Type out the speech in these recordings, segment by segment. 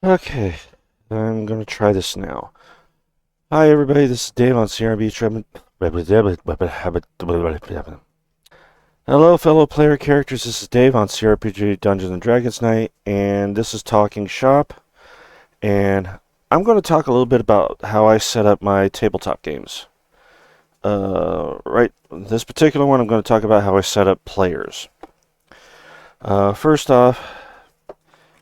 Okay, I'm gonna try this now. Hi everybody, this is Dave on CRPG. Hello fellow player characters, this is Dave on CRPG Dungeons and Dragons Night, and this is Talking Shop, and I'm going to talk a little bit about how I set up my tabletop games. Right, this particular one I'm going to talk about how I set up players. First off,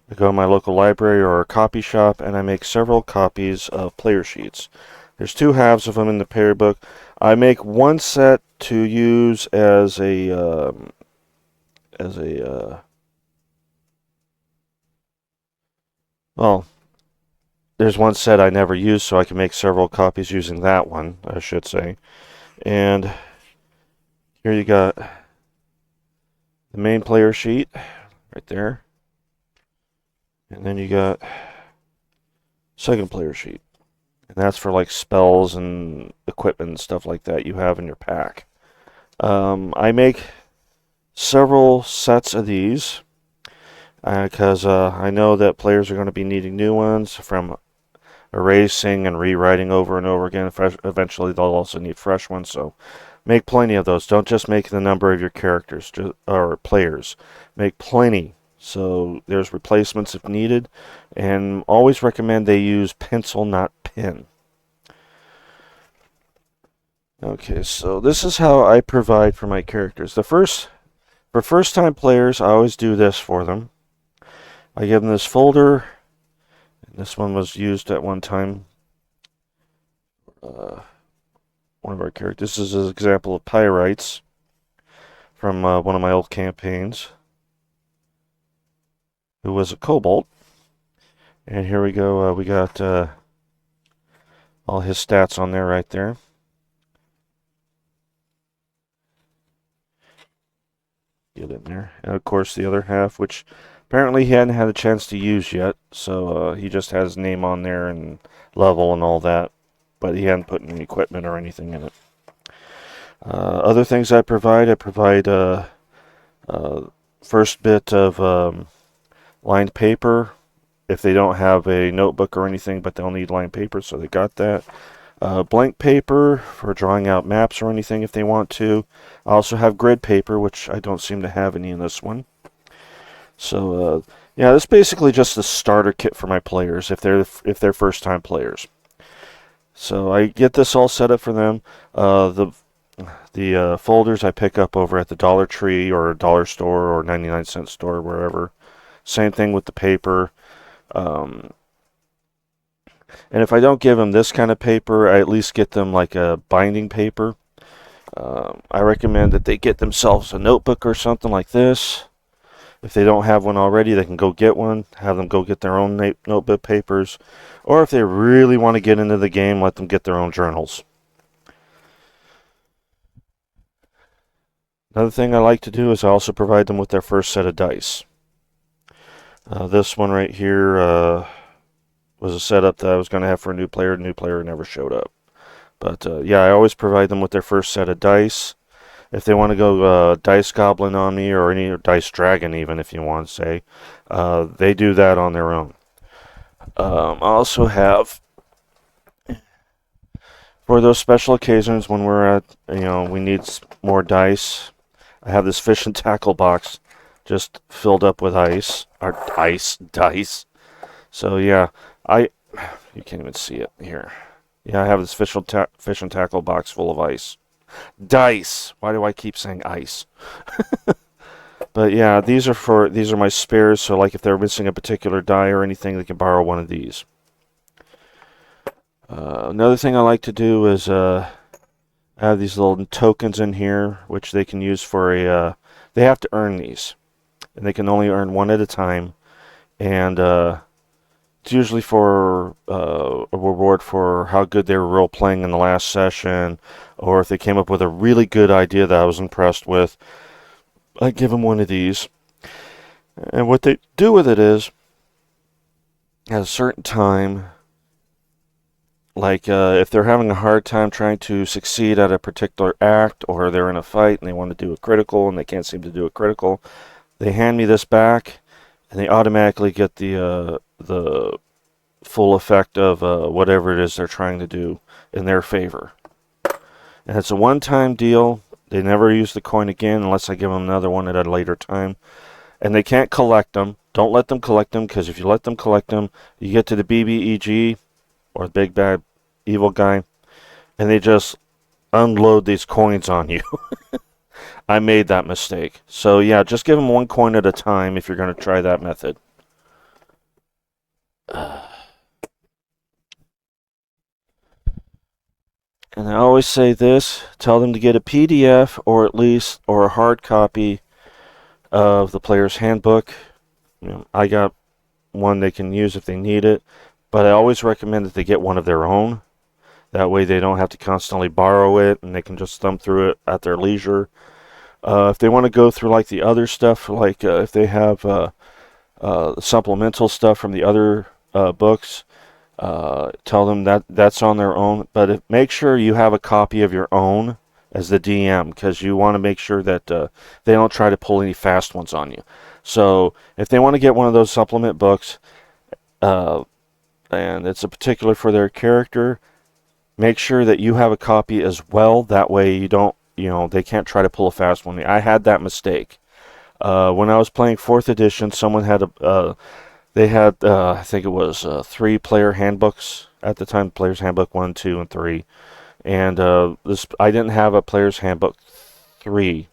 I go to my local library or a copy shop and I make several copies of player sheets. There's two halves of them in the player book. I make one set to use as a well, there's one set I never use, so I can make several copies using that one, I should say. And here you got the main player sheet right there. And then you got second player sheet. And that's for like spells and equipment and stuff like that you have in your pack. I make several sets of these because I know that players are going to be needing new ones from erasing and rewriting over and over again. Eventually they'll also need fresh ones, so make plenty of those. Don't just make the number of your characters or players. Make plenty, so there's replacements if needed, and always recommend they use pencil, not pen. Okay, so this is how I provide for my characters. For first-time players, I always do this for them. I give them this folder. This one was used at one time. One of our characters. This is an example of Pyrites from one of my old campaigns, who was a kobold. And here we go. We got all his stats on there right there. Get in there. And of course the other half, which apparently he hadn't had a chance to use yet, so he just has his name on there and level and all that, but he hadn't put any equipment or anything in it. Other things I provide first bit of lined paper if they don't have a notebook or anything, but they'll need lined paper, so they got that. Blank paper for drawing out maps or anything if they want to. I also have grid paper, which I don't seem to have any in this one. So yeah, this is basically just the starter kit for my players if they're first-time players. So I get this all set up for them. The folders I pick up over at the Dollar Tree or Dollar Store or 99-cent store, wherever. Same thing with the paper. And if I don't give them this kind of paper, I at least get them like a binding paper. I recommend that they get themselves a notebook or something like this. If they don't have one already, they can go get one. Have them go get their own notebook papers. Or if they really want to get into the game, let them get their own journals. Another thing I like to do is I also provide them with their first set of dice. This one right here was a setup that I was going to have for a new player. The new player never showed up. But yeah, I always provide them with their first set of dice. If they want to go Dice Goblin on me, or any Dice Dragon even, if you want to say, they do that on their own. I also have, for those special occasions when we're at, we need more dice, I have this fish and tackle box just filled up with dice. So yeah, you can't even see it here. Yeah, I have this fish and tackle box full of ice. Dice. Why do I keep saying ice? But yeah, these are my spares. So like if they're missing a particular die or anything, they can borrow one of these. Another thing I like to do is I have these little tokens in here, which they can use for they have to earn these, and they can only earn one at a time, and it's usually for a reward for how good they were role-playing in the last session, or if they came up with a really good idea that I was impressed with, I give them one of these. And what they do with it is, at a certain time, like if they're having a hard time trying to succeed at a particular act, or they're in a fight and they want to do a critical and they can't seem to do a critical, they hand me this back, and they automatically get the full effect of whatever it is they're trying to do in their favor. And it's a one-time deal. They never use the coin again unless I give them another one at a later time. And they can't collect them. Don't let them collect them, because if you let them collect them, you get to the BBEG, or the big bad evil guy, and they just unload these coins on you. I made that mistake. So yeah, just give them one coin at a time if you're going to try that method. And I always say this, tell them to get a PDF or a hard copy of the player's handbook. I got one they can use if they need it, but I always recommend that they get one of their own. That way they don't have to constantly borrow it, and they can just thumb through it at their leisure. If they want to go through like the other stuff, like if they have supplemental stuff from the other books, tell them that that's on their own. But make sure you have a copy of your own as the DM, because you want to make sure that they don't try to pull any fast ones on you. So if they want to get one of those supplement books, and it's a particular for their character, make sure that you have a copy as well. That way you don't, they can't try to pull a fast one. I had that mistake. When I was playing 4th edition, someone had they had, I think it was 3 player handbooks at the time, Player's Handbook 1, 2, and 3. And I didn't have a Player's Handbook 3.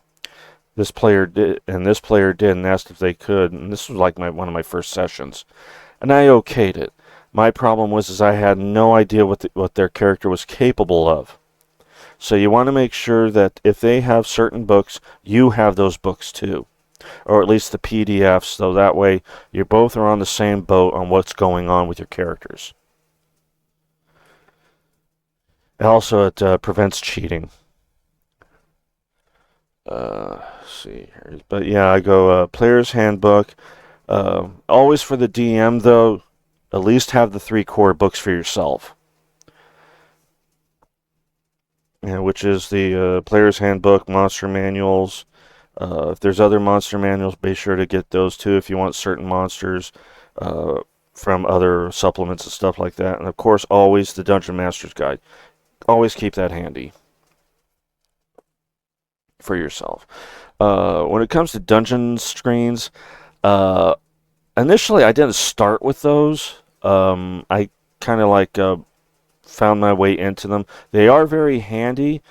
This player did, and this player did, and asked if they could. And this was like one of my first sessions. And I okayed it. My problem was I had no idea what their character was capable of. So you want to make sure that if they have certain books, you have those books too. Or at least the PDFs, so that way you both are on the same boat on what's going on with your characters. And also, it prevents cheating. Let's see here. But yeah, I go Player's Handbook. Always for the DM, though, at least have the 3 core books for yourself. Which is the Player's Handbook, Monster Manuals. If there's other monster manuals, be sure to get those too if you want certain monsters from other supplements and stuff like that. And of course, always the Dungeon Master's Guide. Always keep that handy for yourself. When it comes to dungeon screens, initially I didn't start with those. I kind of like found my way into them. They are very handy,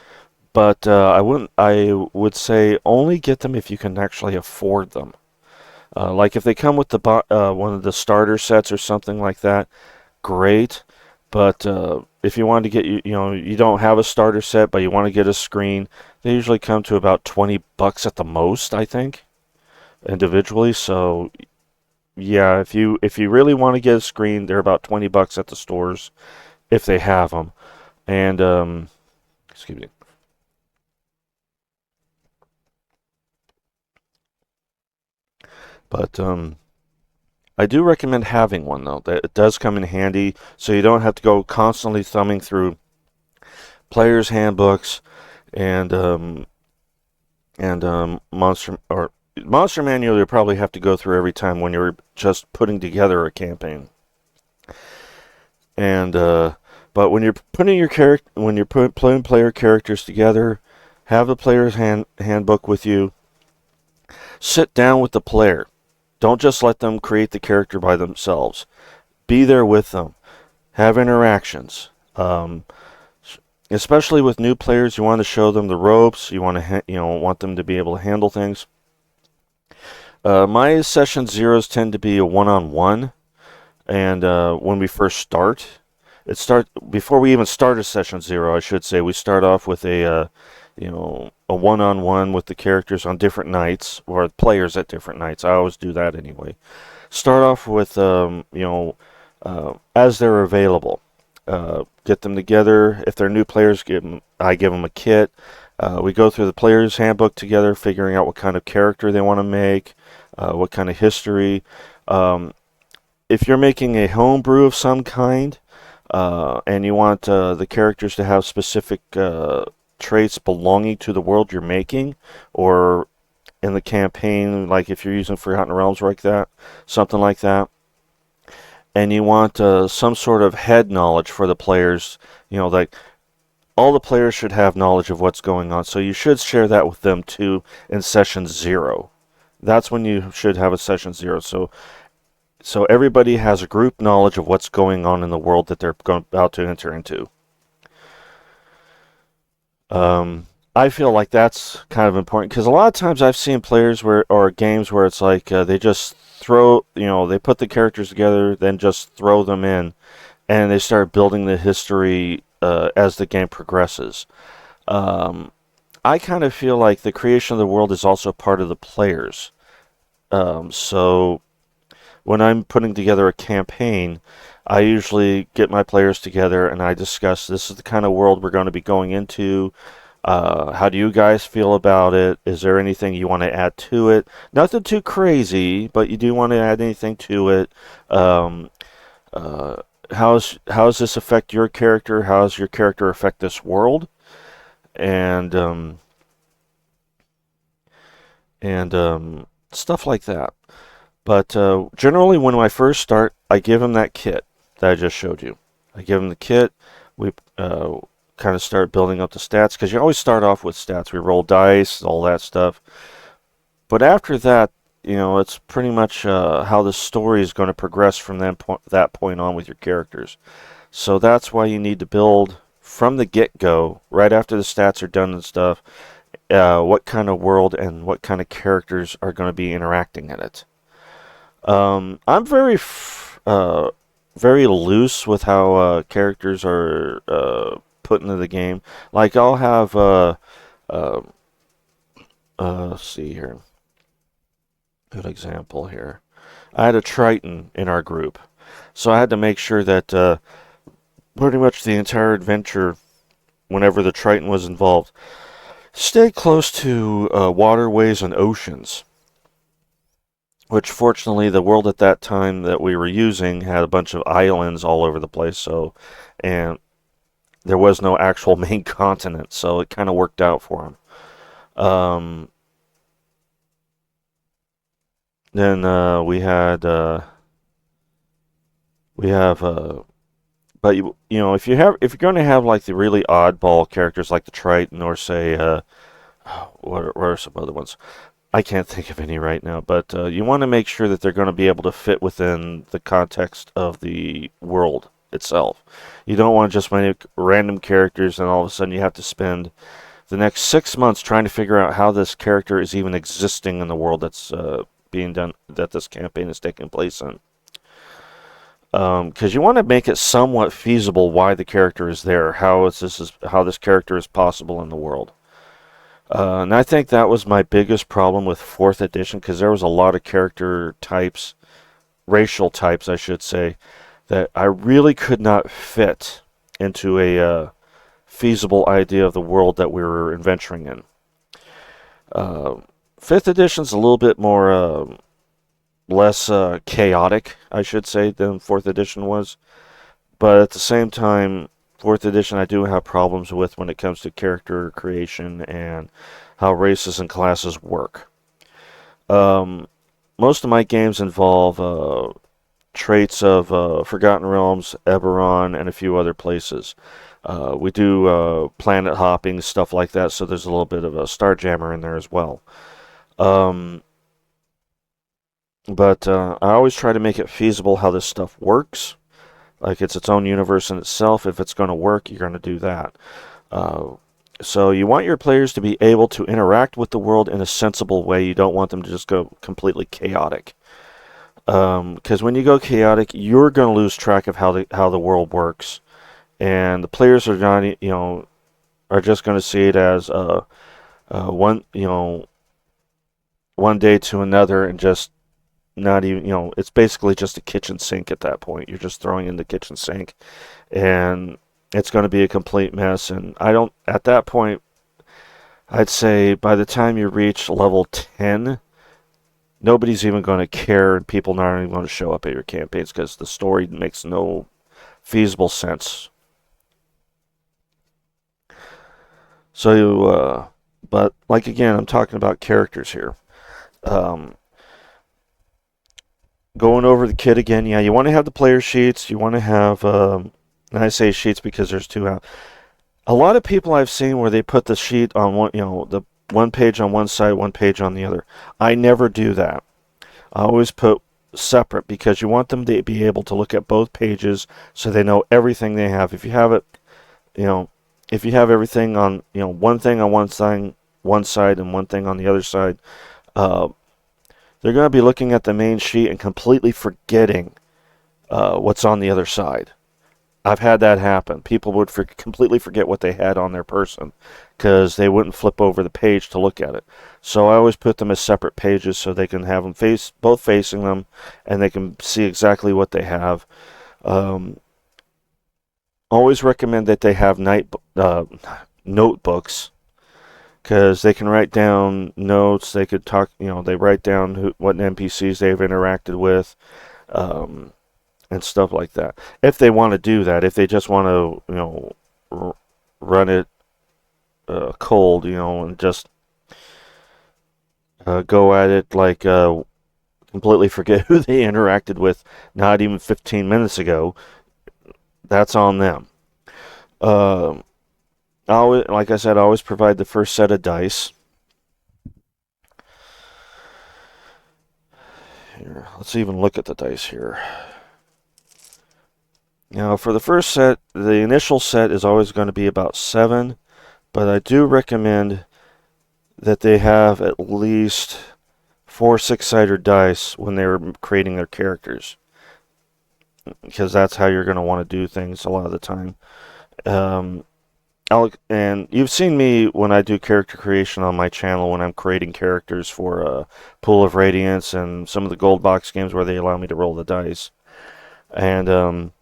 but I would say only get them if you can actually afford them. Like if they come with the one of the starter sets or something like that, great. But if you want to get, you don't have a starter set, but you want to get a screen, they usually come to about $20 at the most, I think, individually. So yeah, if you really want to get a screen, they're about $20 at the stores if they have them. And excuse me. But I do recommend having one, though. That it does come in handy, so you don't have to go constantly thumbing through players' handbooks and monster manual. You probably have to go through every time when you're just putting together a campaign. And but when you're putting putting player characters together, have the player's handbook with you. Sit down with the player. Don't just let them create the character by themselves. Be there with them. Have interactions. Especially with new players, you want to show them the ropes. You want to want them to be able to handle things. My session zeros tend to be a one-on-one, and when we first start, before we even start a session 0, I should say, we start off with a one-on-one with the characters on different nights, or players at different nights. I always do that anyway. Start off with as they're available. Get them together. If they're new players, I give them a kit. We go through the player's handbook together, figuring out what kind of character they want to make, what kind of history. If you're making a homebrew of some kind, and you want the characters to have specific traits belonging to the world you're making, or in the campaign, like if you're using Forgotten Realms like that, something like that, and you want some sort of head knowledge for the players. Like all the players should have knowledge of what's going on, so you should share that with them too in session 0. That's when you should have a session 0. So everybody has a group knowledge of what's going on in the world that they're about to enter into. I feel like that's kind of important because a lot of times I've seen players or games where it's like they just they put the characters together, then just throw them in, and they start building the history as the game progresses. Um, I kind of feel like the creation of the world is also part of the players. So when I'm putting together a campaign, I usually get my players together and I discuss this is the kind of world we're going to be going into. How do you guys feel about it? Is there anything you want to add to it? Nothing too crazy, but you do want to add anything to it. Um, uh, how does this affect your character? How does your character affect this world? And stuff like that. But generally, when I first start, I give them that kit that I just showed you. I give them the kit. We kind of start building up the stats because you always start off with stats. We roll dice, all that stuff. But after that, it's pretty much how the story is going to progress from that point on with your characters. So that's why you need to build from the get-go, right after the stats are done and stuff, what kind of world and what kind of characters are going to be interacting in it. I'm very loose with how characters are put into the game. Like I'll have uh, let's see here, good example here. I had a Triton in our group, so I had to make sure that pretty much the entire adventure, whenever the Triton was involved, stayed close to waterways and oceans. Which fortunately, the world at that time that we were using had a bunch of islands all over the place. And there was no actual main continent, so it kind of worked out for him. Then we have but if if you're going to have like the really oddball characters like the Triton or say what are some other ones? I can't think of any right now, but you want to make sure that they're going to be able to fit within the context of the world itself. You don't want to just make random characters and all of a sudden you have to spend the next 6 months trying to figure out how this character is even existing in the world that's being done, that this campaign is taking place in. Because you want to make it somewhat feasible why the character is there, how this character is possible in the world. And I think that was my biggest problem with 4th edition because there was a lot of character types, racial types, I should say, that I really could not fit into a feasible idea of the world that we were adventuring in. Uh, 5th edition's a little bit more less chaotic, I should say, than 4th edition was. But at the same time, 4th edition I do have problems with when it comes to character creation and how races and classes work. Um, Most of my games involve traits of Forgotten Realms, Eberron, and a few other places. We do planet hopping, stuff like that, so there's a little bit of a Starjammer in there as well. Um, but I always try to make it feasible how this stuff works. Like it's its own universe in itself. If it's going to work, you're going to do that. Uh, so you want your players to be able to interact with the world in a sensible way. You don't want them to just go completely chaotic. Because when you go chaotic, you're going to lose track of how the world works, and the players are not, are just going to see it as one day to another, and just not even, it's basically just a kitchen sink at that point. You're just throwing in the kitchen sink, and it's going to be a complete mess. And at that point, I'd say by the time you reach level 10, nobody's even going to care, and people not even going to show up at your campaigns because the story makes no feasible sense. So, but like again, I'm talking about characters here. Um, going over the kit again, yeah, you want to have the player sheets. You want to have, and I say sheets because there's two out. A lot of people I've seen where they put the sheet on one, the one page on one side, one page on the other. I never do that. I always put separate because you want them to be able to look at both pages so they know everything they have. If you have it, you know, if you have everything on, one thing on one side and one thing on the other side, uh, they're going to be looking at the main sheet and completely forgetting what's on the other side. I've had that happen. People would completely forget what they had on their person because they wouldn't flip over the page to look at it. So I always put them as separate pages so they can have them both facing them, and they can see exactly what they have. Um, Always recommend that they have notebooks because they can write down notes. They could talk. They write down what NPCs they've interacted with. Um, and stuff like that. If they want to do that, if they just want to, run it cold, and just go at it like completely forget who they interacted with not even 15 minutes ago, that's on them. Um, like I said, I always provide the first set of dice. Here, let's even look at the dice here. Now, for the first set, the initial set is always going to be about 7, but I do recommend that they have at least 4 six-sided dice when they're creating their characters, because that's how you're going to want to do things a lot of the time. Um, and you've seen me when I do character creation on my channel when I'm creating characters for Pool of Radiance and some of the gold box games where they allow me to roll the dice. And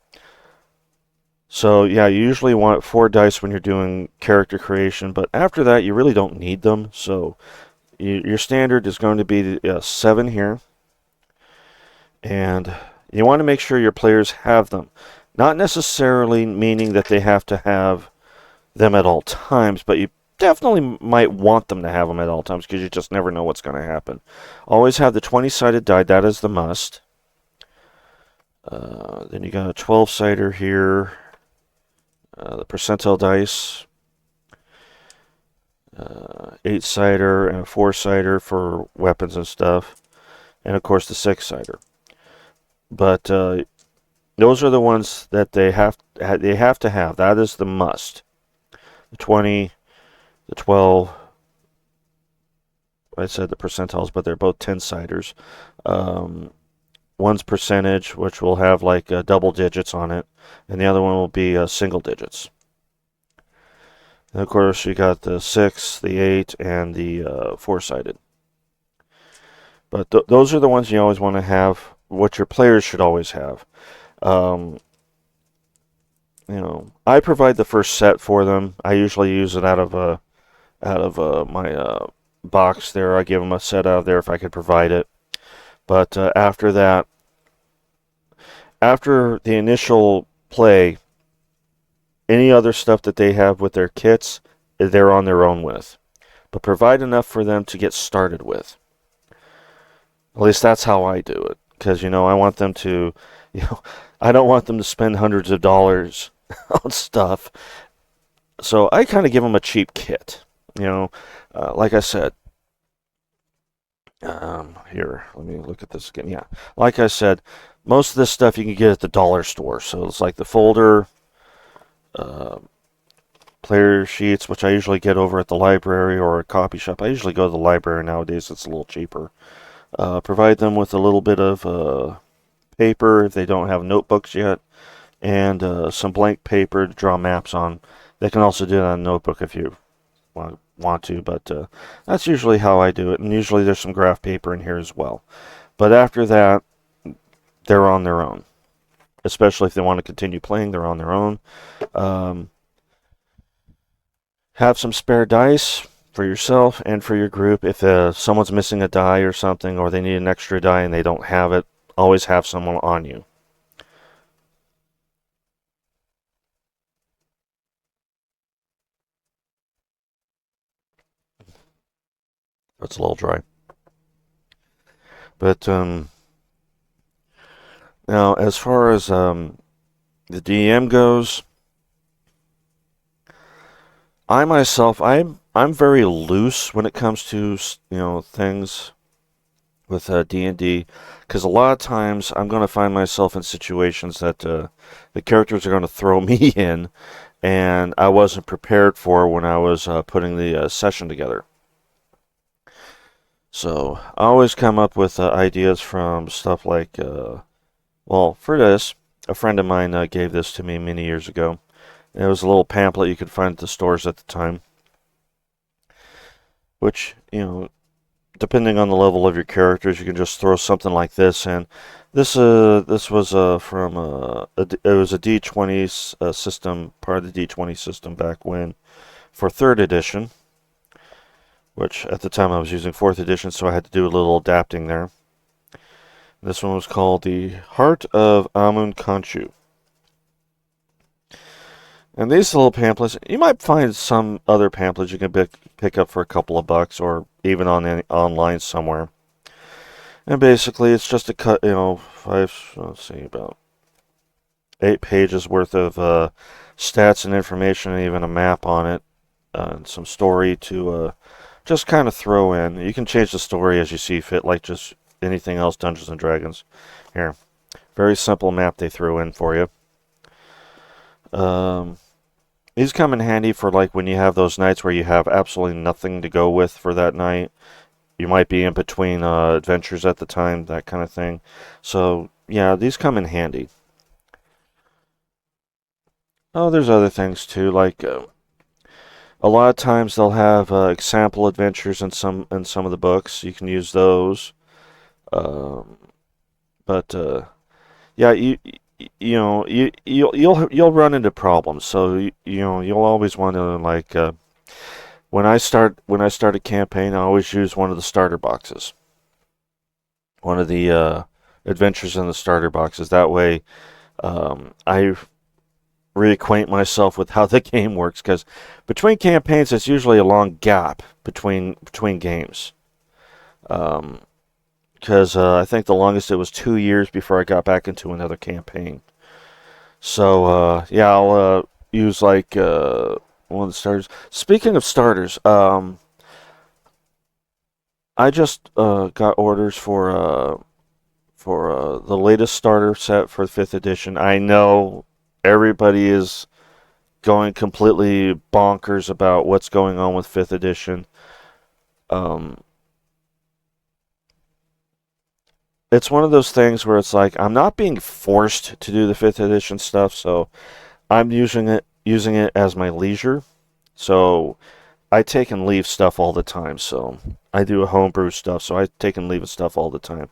so yeah, you usually want 4 dice when you're doing character creation, but after that you really don't need them. So your standard is going to be 7 here, and you want to make sure your players have them. Not necessarily meaning that they have to have them at all times, but you definitely might want them to have them at all times because you just never know what's going to happen. Always have the 20-sided die, that is the must. Then you got a 12-sider here, the percentile dice, 8-sider and a 4-sider for weapons and stuff, and of course the 6-sider. But those are the ones that they have to have. That is the must. The 20, the 12. I said the percentiles, but they're both 10-siders. One's percentage, which will have like double digits on it, and the other one will be single digits. And of course, you got the 6, the 8, and the 4-sided. But those are the ones you always want to have. What your players should always have. Um, I provide the first set for them. I usually use it out of my box there. I give them a set out of there if I could provide it. But after that, after the initial play, any other stuff that they have with their kits, they're on their own with. But provide enough for them to get started with. At least that's how I do it. Because, I want them to, I don't want them to spend hundreds of dollars on stuff. So I kind of give them a cheap kit. Like I said, here, let me look at this again. Yeah, like I said, most of this stuff you can get at the dollar store. So it's like the folder, uh, player sheets, which I usually get over at the library or a copy shop. I usually go to the library nowadays. It's a little cheaper. Provide them with a little bit of paper if they don't have notebooks yet, and some blank paper to draw maps on. They can also do that on a notebook if you want to, but that's usually how I do it. And usually there's some graph paper in here as well. But after that, they're on their own. Especially if they want to continue playing, they're on their own. Um, have some spare dice for yourself and for your group. If someone's missing a die or something, or they need an extra die and they don't have it, always have someone on you. That's a little dry. But Now, as far as the DM goes, I myself, I'm very loose when it comes to things with D&D, because a lot of times I'm going to find myself in situations that the characters are going to throw me in, and I wasn't prepared for when I was putting the session together. So I always come up with ideas from stuff like, well, for this, a friend of mine gave this to me many years ago. It was a little pamphlet you could find at the stores at the time, which, depending on the level of your characters, you can just throw something like this in. This was from it was a D20 system, part of the D20 system back when, for third edition, which at the time I was using fourth edition, so I had to do a little adapting there. This one was called the Heart of Amun Kanchu. And these little pamphlets, you might find some other pamphlets you can pick up for a couple of bucks, or even online somewhere. And basically, it's just a cut, let's see, about 8 pages worth of stats and information, and even a map on it, and some story to just kind of throw in. You can change the story as you see fit, like just anything else Dungeons and Dragons. Here, very simple map they threw in for you. These come in handy for like when you have those nights where you have absolutely nothing to go with for that night. You might be in between adventures at the time, that kind of thing. So, yeah, these come in handy. Oh, there's other things too, like a lot of times they'll have example adventures in some of the books. You can use those. Um, but yeah, you'll run into problems. So you'll always want to like when I start a campaign, I always use one of the starter boxes, one of the adventures in the starter boxes. That way, I reacquaint myself with how the game works. Because between campaigns, it's usually a long gap between games. Because I think the longest it was 2 years before I got back into another campaign. So yeah, I'll use like one of the starters. Speaking of starters, I just got orders for the latest starter set for 5th edition. I know everybody is going completely bonkers about what's going on with 5th edition. Um, it's one of those things where it's like I'm not being forced to do the 5th edition stuff, so I'm using it as my leisure. So I take and leave stuff all the time. So I do a homebrew stuff, so I take and leave stuff all the time.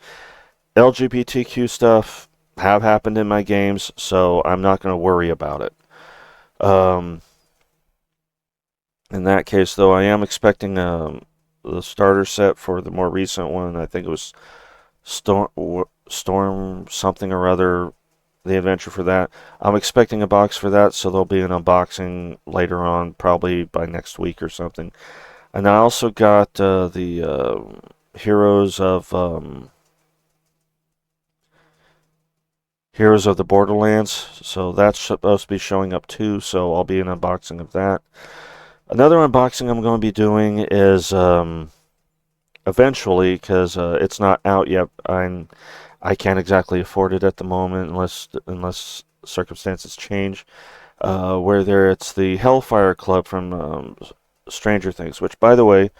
LGBTQ stuff have happened in my games, so I'm not going to worry about it. Um, in that case, though, I am expecting the starter set for the more recent one. I think it was Storm something or other, the adventure for that. I'm expecting a box for that, so there'll be an unboxing later on, probably by next week or something. And I also got the Heroes of Heroes of the Borderlands, so that's supposed to be showing up too. So I'll be an unboxing of that. Another unboxing I'm going to be doing is eventually, because it's not out yet. I can't exactly afford it at the moment unless circumstances change. Where it's the Hellfire Club from Stranger Things, which, by the way,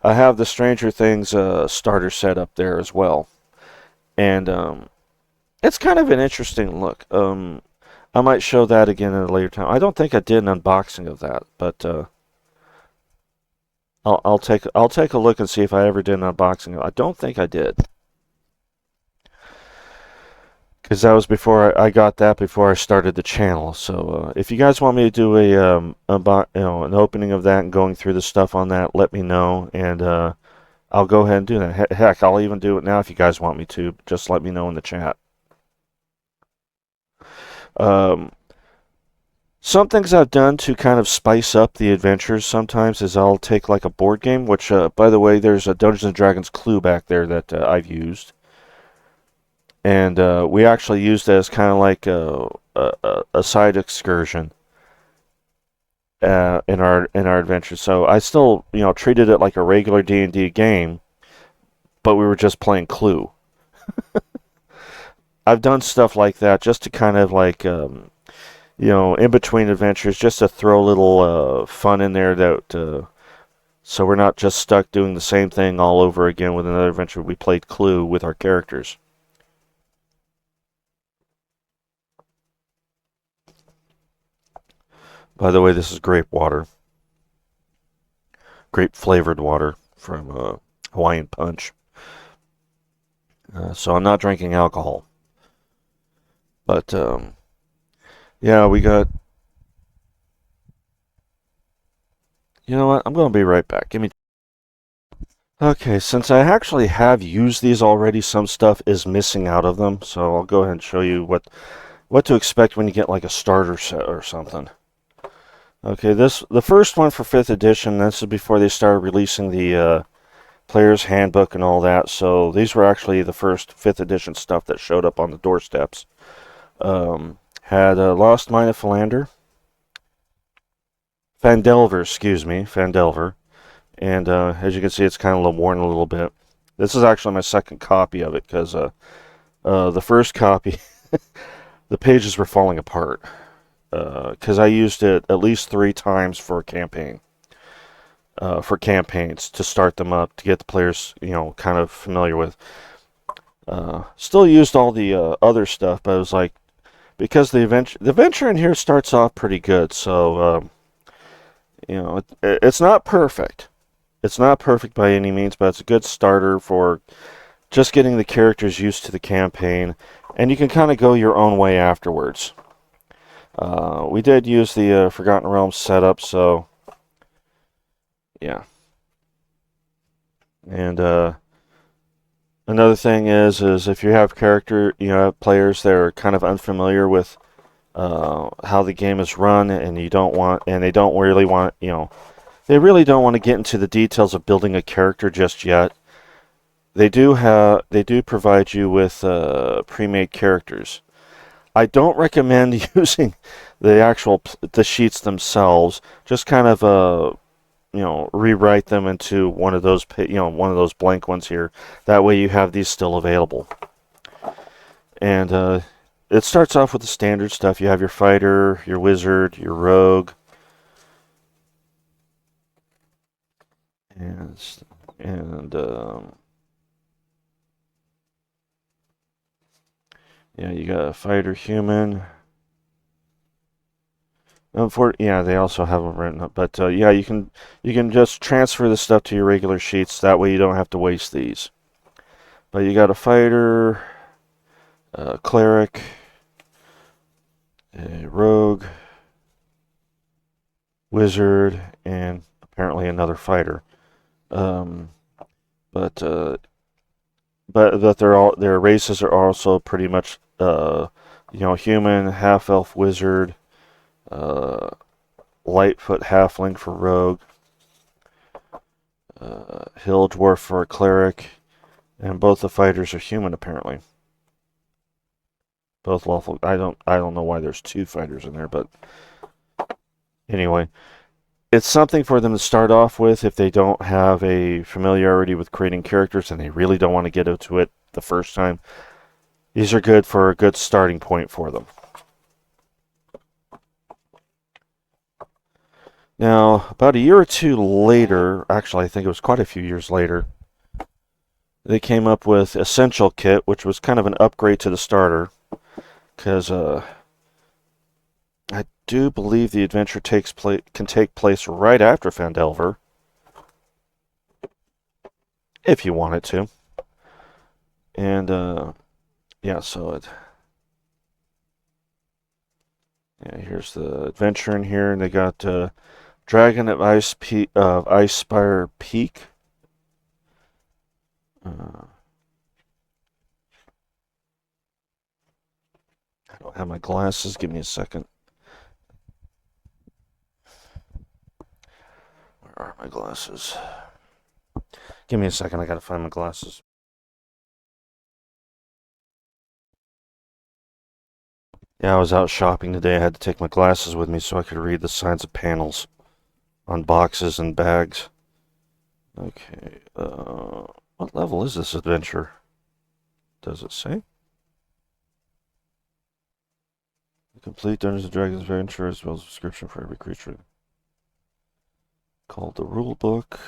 I have the Stranger Things starter set up there as well, and it's kind of an interesting look. I might show that again at a later time. I don't think I did an unboxing of that, but I'll take a look and see if I ever did an unboxing. I don't think I did. Because that was before I got that before I started the channel. So if you guys want me to do an opening of that and going through the stuff on that, let me know, and I'll go ahead and do that. Heck, I'll even do it now if you guys want me to. Just let me know in the chat. Um, some things I've done to kind of spice up the adventures sometimes is I'll take like a board game, which by the way, there's a Dungeons and Dragons Clue back there that I've used. and we actually used it as kind of like a side excursion in our adventure. So I still treated it like a regular D&D game, but we were just playing Clue. I've done stuff like that just to kind of like in between adventures, just to throw a little fun in there that so we're not just stuck doing the same thing all over again with another adventure. We played Clue with our characters. By the way, this is grape water, grape flavored water from Hawaiian Punch. So I'm not drinking alcohol, but yeah, we got. You know what? I'm going to be right back. Give me. Okay, since I actually have used these already, some stuff is missing out of them, so I'll go ahead and show you what to expect when you get like a starter set or something. Okay, the first one for 5th edition. This is before they started releasing the player's handbook and all that. So these were actually the first 5th edition stuff that showed up on the doorsteps. Had Lost Mine of Phandelver, excuse me, Phandelver, and as you can see, it's kind of worn a little bit. This is actually my second copy of it because the first copy, the pages were falling apart because I used it at least 3 times for a campaign. For campaigns to start them up to get the players, kind of familiar with. Still used all the other stuff, but it was like because the adventure in here starts off pretty good, so it's not perfect. It's not perfect by any means, but it's a good starter for just getting the characters used to the campaign, and you can kind of go your own way afterwards. We did use the Forgotten Realms setup, so yeah. And another thing is if you have players that are kind of unfamiliar with how the game is run, and they don't really want, they really don't want to get into the details of building a character just yet. They do provide you with pre-made characters. I don't recommend using the sheets themselves. Just kind of rewrite them into one of those blank ones here. That way you have these still available. And it starts off with the standard stuff. You have your fighter, your wizard, your rogue, and yeah, you got a fighter human. Yeah, they also have them written up, but yeah, you can just transfer the stuff to your regular sheets. That way you don't have to waste these. But you got a fighter, a cleric, a rogue, wizard, and apparently another fighter. Um, but their races are also pretty much human, half elf, wizard, uh, lightfoot, halfling for rogue, hill dwarf for a cleric, and both the fighters are human apparently. Both lawful. I don't know why there's 2 fighters in there, but anyway, it's something for them to start off with if they don't have a familiarity with creating characters and they really don't want to get into it the first time. These are good for a good starting point for them. Now, about a year or 2 later, actually, I think it was quite a few years later, they came up with Essential Kit, which was kind of an upgrade to the starter, because I do believe the adventure can take place right after Phandelver, if you want it to. And yeah, here's the adventure in here, and they got Dragon of Ice Spire Peak. I don't have my glasses. Give me a second. Where are my glasses? Give me a second. I gotta find my glasses. Yeah, I was out shopping today. I had to take my glasses with me so I could read the signs of panels on boxes and bags. Okay, what level is this adventure? Does it say? Complete Dungeons and Dragons adventure as well as a description for every creature. Called the rule book.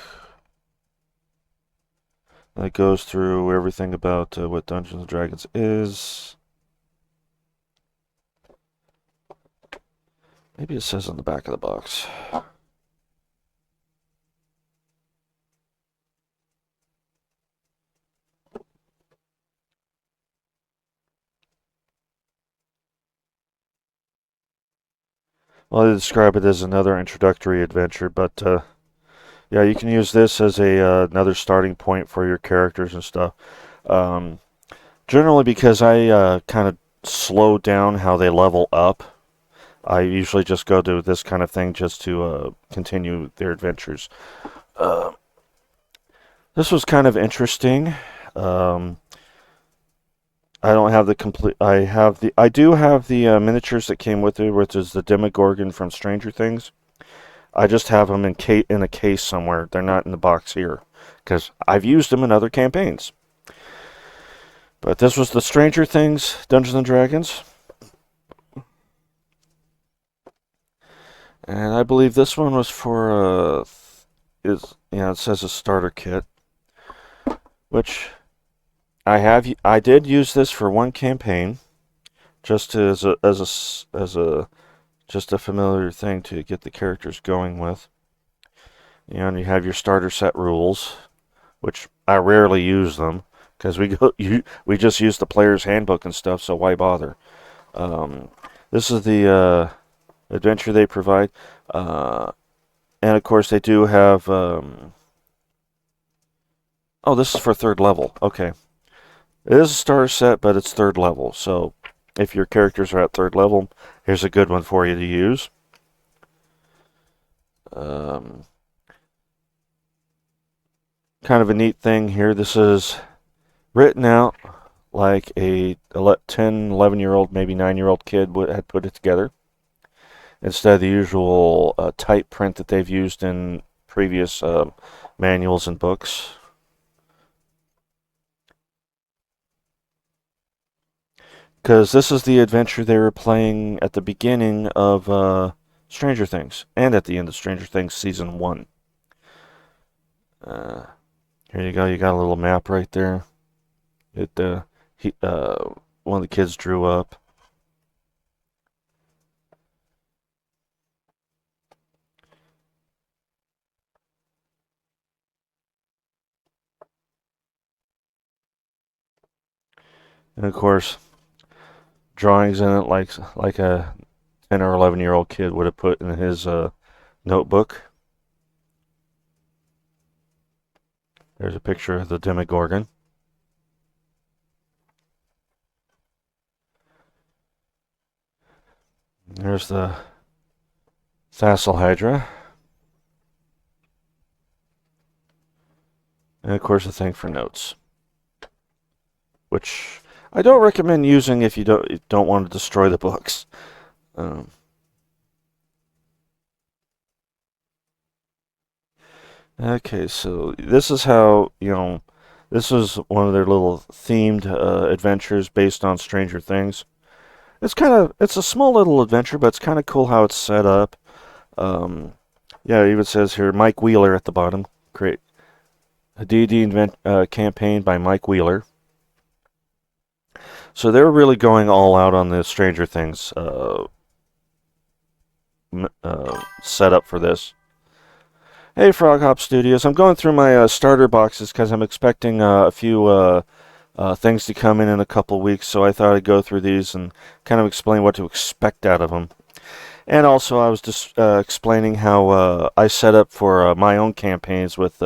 That goes through everything about what Dungeons and Dragons is. Maybe it says on the back of the box. Well, they describe it as another introductory adventure, but yeah, you can use this as another starting point for your characters and stuff. Um, Generally, because I kind of slow down how they level up, I usually just go to this kind of thing just to continue their adventures. Uh, this was kind of interesting. Um, I don't have the complete. I do have the miniatures that came with it, which is the Demogorgon from Stranger Things. I just have them in a case somewhere. They're not in the box here because I've used them in other campaigns. But this was the Stranger Things Dungeons and Dragons, and I believe this one was for it says a starter kit, which I did use this for one campaign, just as a just a familiar thing to get the characters going with. And you have your starter set rules, which I rarely use them because we just use the player's handbook and stuff. So why bother? Um, this is the adventure they provide, and of course they do have. Oh, this is for third level. Okay, it is a starter set, but it's third level. So if your characters are at third level, here's a good one for you to use. Um, Kind of a neat thing here. This is written out like a 10, 11-year-old, maybe 9-year-old kid had put it together instead of the usual type print that they've used in previous manuals and books. Because this is the adventure they were playing at the beginning of Stranger Things and at the end of Stranger Things Season 1. Uh, Here you go. You got a little map right there. It he one of the kids drew up. And of course, drawings in it like a 10 or 11-year-old kid would have put in his notebook. There's a picture of the Demogorgon. There's the Hydra. And of course, the thing for notes, which I don't recommend using if you don't want to destroy the books. Um, okay, so this is how this was one of their little themed adventures based on Stranger Things. It's a small little adventure, but it's kind of cool how it's set up. Um, yeah, it even says here Mike Wheeler at the bottom. Great. A D&D campaign by Mike Wheeler. So they're really going all out on the Stranger Things setup for this. Hey, Frog Hop Studios. I'm going through my starter boxes because I'm expecting a few things to come in a couple weeks. So I thought I'd go through these and kind of explain what to expect out of them. And also, I was just explaining how I set up for my own campaigns with.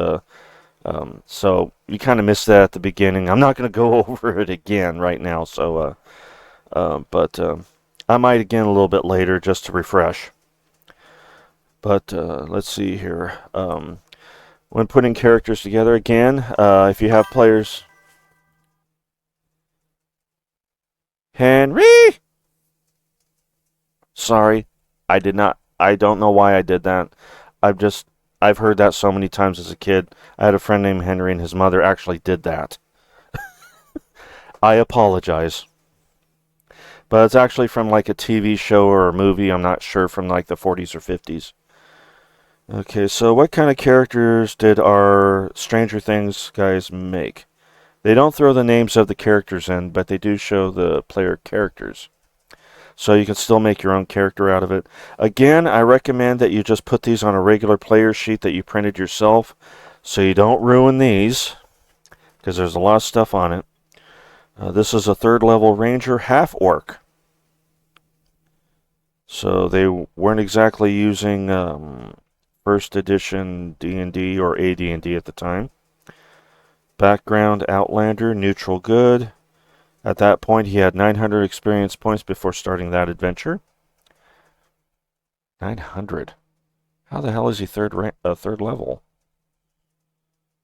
So you kind of missed that at the beginning. I'm not going to go over it again right now. So, but I might again a little bit later just to refresh. But let's see here. When putting characters together again, if you have players, Henry. Sorry, I did not. I don't know why I did that. I've just I've heard that so many times as a kid. I had a friend named Henry, and his mother actually did that. I apologize. But it's actually from like a TV show or a movie. I'm not sure, from like the 40s or 50s. Okay, so what kind of characters did our Stranger Things guys make? They don't throw the names of the characters in, but they do show the player characters. So you can still make your own character out of it. Again, I recommend that you just put these on a regular player sheet that you printed yourself, so you don't ruin these, because there's a lot of stuff on it. This is a third level ranger half orc. So they weren't exactly using first edition D&D or AD&D at the time. Background Outlander, neutral good. At that point, he had 900 experience points before starting that adventure. 900. How the hell is he third level?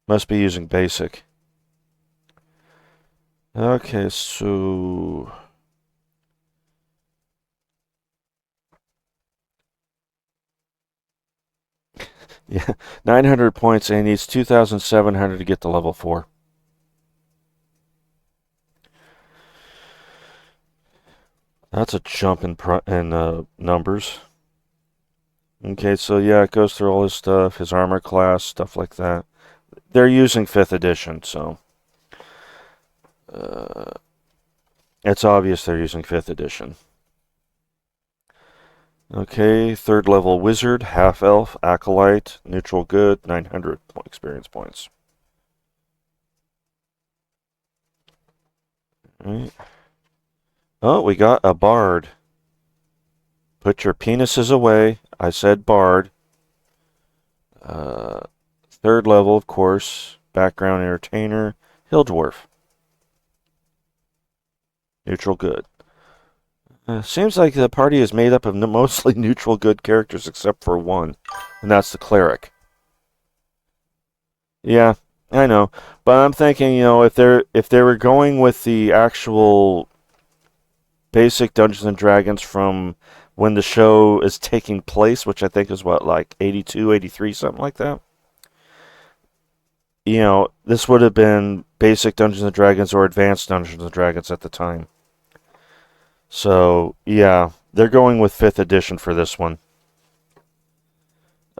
Must be using basic. Okay, so yeah, 900 points, and he needs 2,700 to get to level 4. That's a jump in numbers. Okay, so yeah, it goes through all his stuff, his armor class, stuff like that. They're using 5th edition, so uh, it's obvious they're using 5th edition. Okay, third level wizard, half elf, acolyte, neutral good, 900 experience points. Right. Oh, we got a bard. Put your penises away. I said bard. Uh, third level, of course. Background entertainer, hill dwarf. Neutral good. Seems like the party is made up of mostly neutral good characters except for one, and that's the cleric. Yeah, I know, but I'm thinking, if they were going with the actual basic Dungeons and Dragons from when the show is taking place, which I think is what, like 82, 83, something like that. This would have been basic Dungeons and Dragons or advanced Dungeons and Dragons at the time. So, yeah, they're going with 5th edition for this one.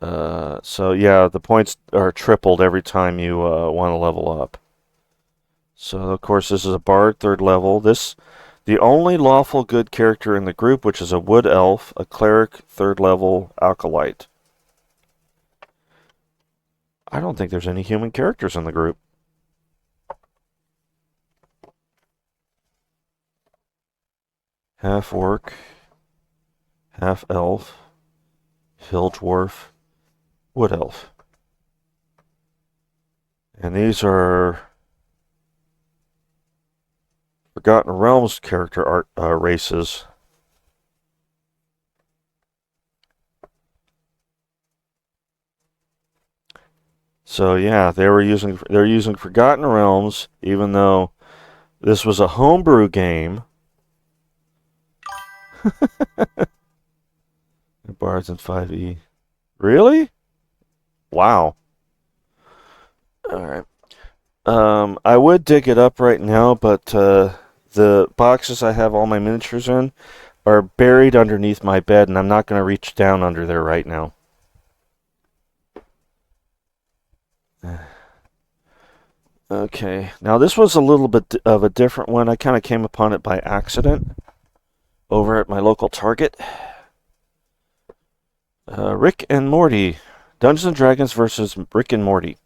So, yeah, the points are tripled every time you want to level up. So, of course, this is a bard, 3rd level. The only lawful good character in the group, which is a wood elf, a cleric, 3rd level, acolyte. I don't think there's any human characters in the group. Half orc, half elf, hill dwarf, wood elf. And these are Forgotten Realms character art races. So yeah, they're using Forgotten Realms, even though this was a homebrew game. Bards in 5e. Really? Wow. All right. I would dig it up right now, but the boxes I have all my miniatures in are buried underneath my bed, and I'm not going to reach down under there right now. Okay, now this was a little bit of a different one. I kind of came upon it by accident over at my local Target. Rick and Morty. Dungeons and Dragons versus Rick and Morty.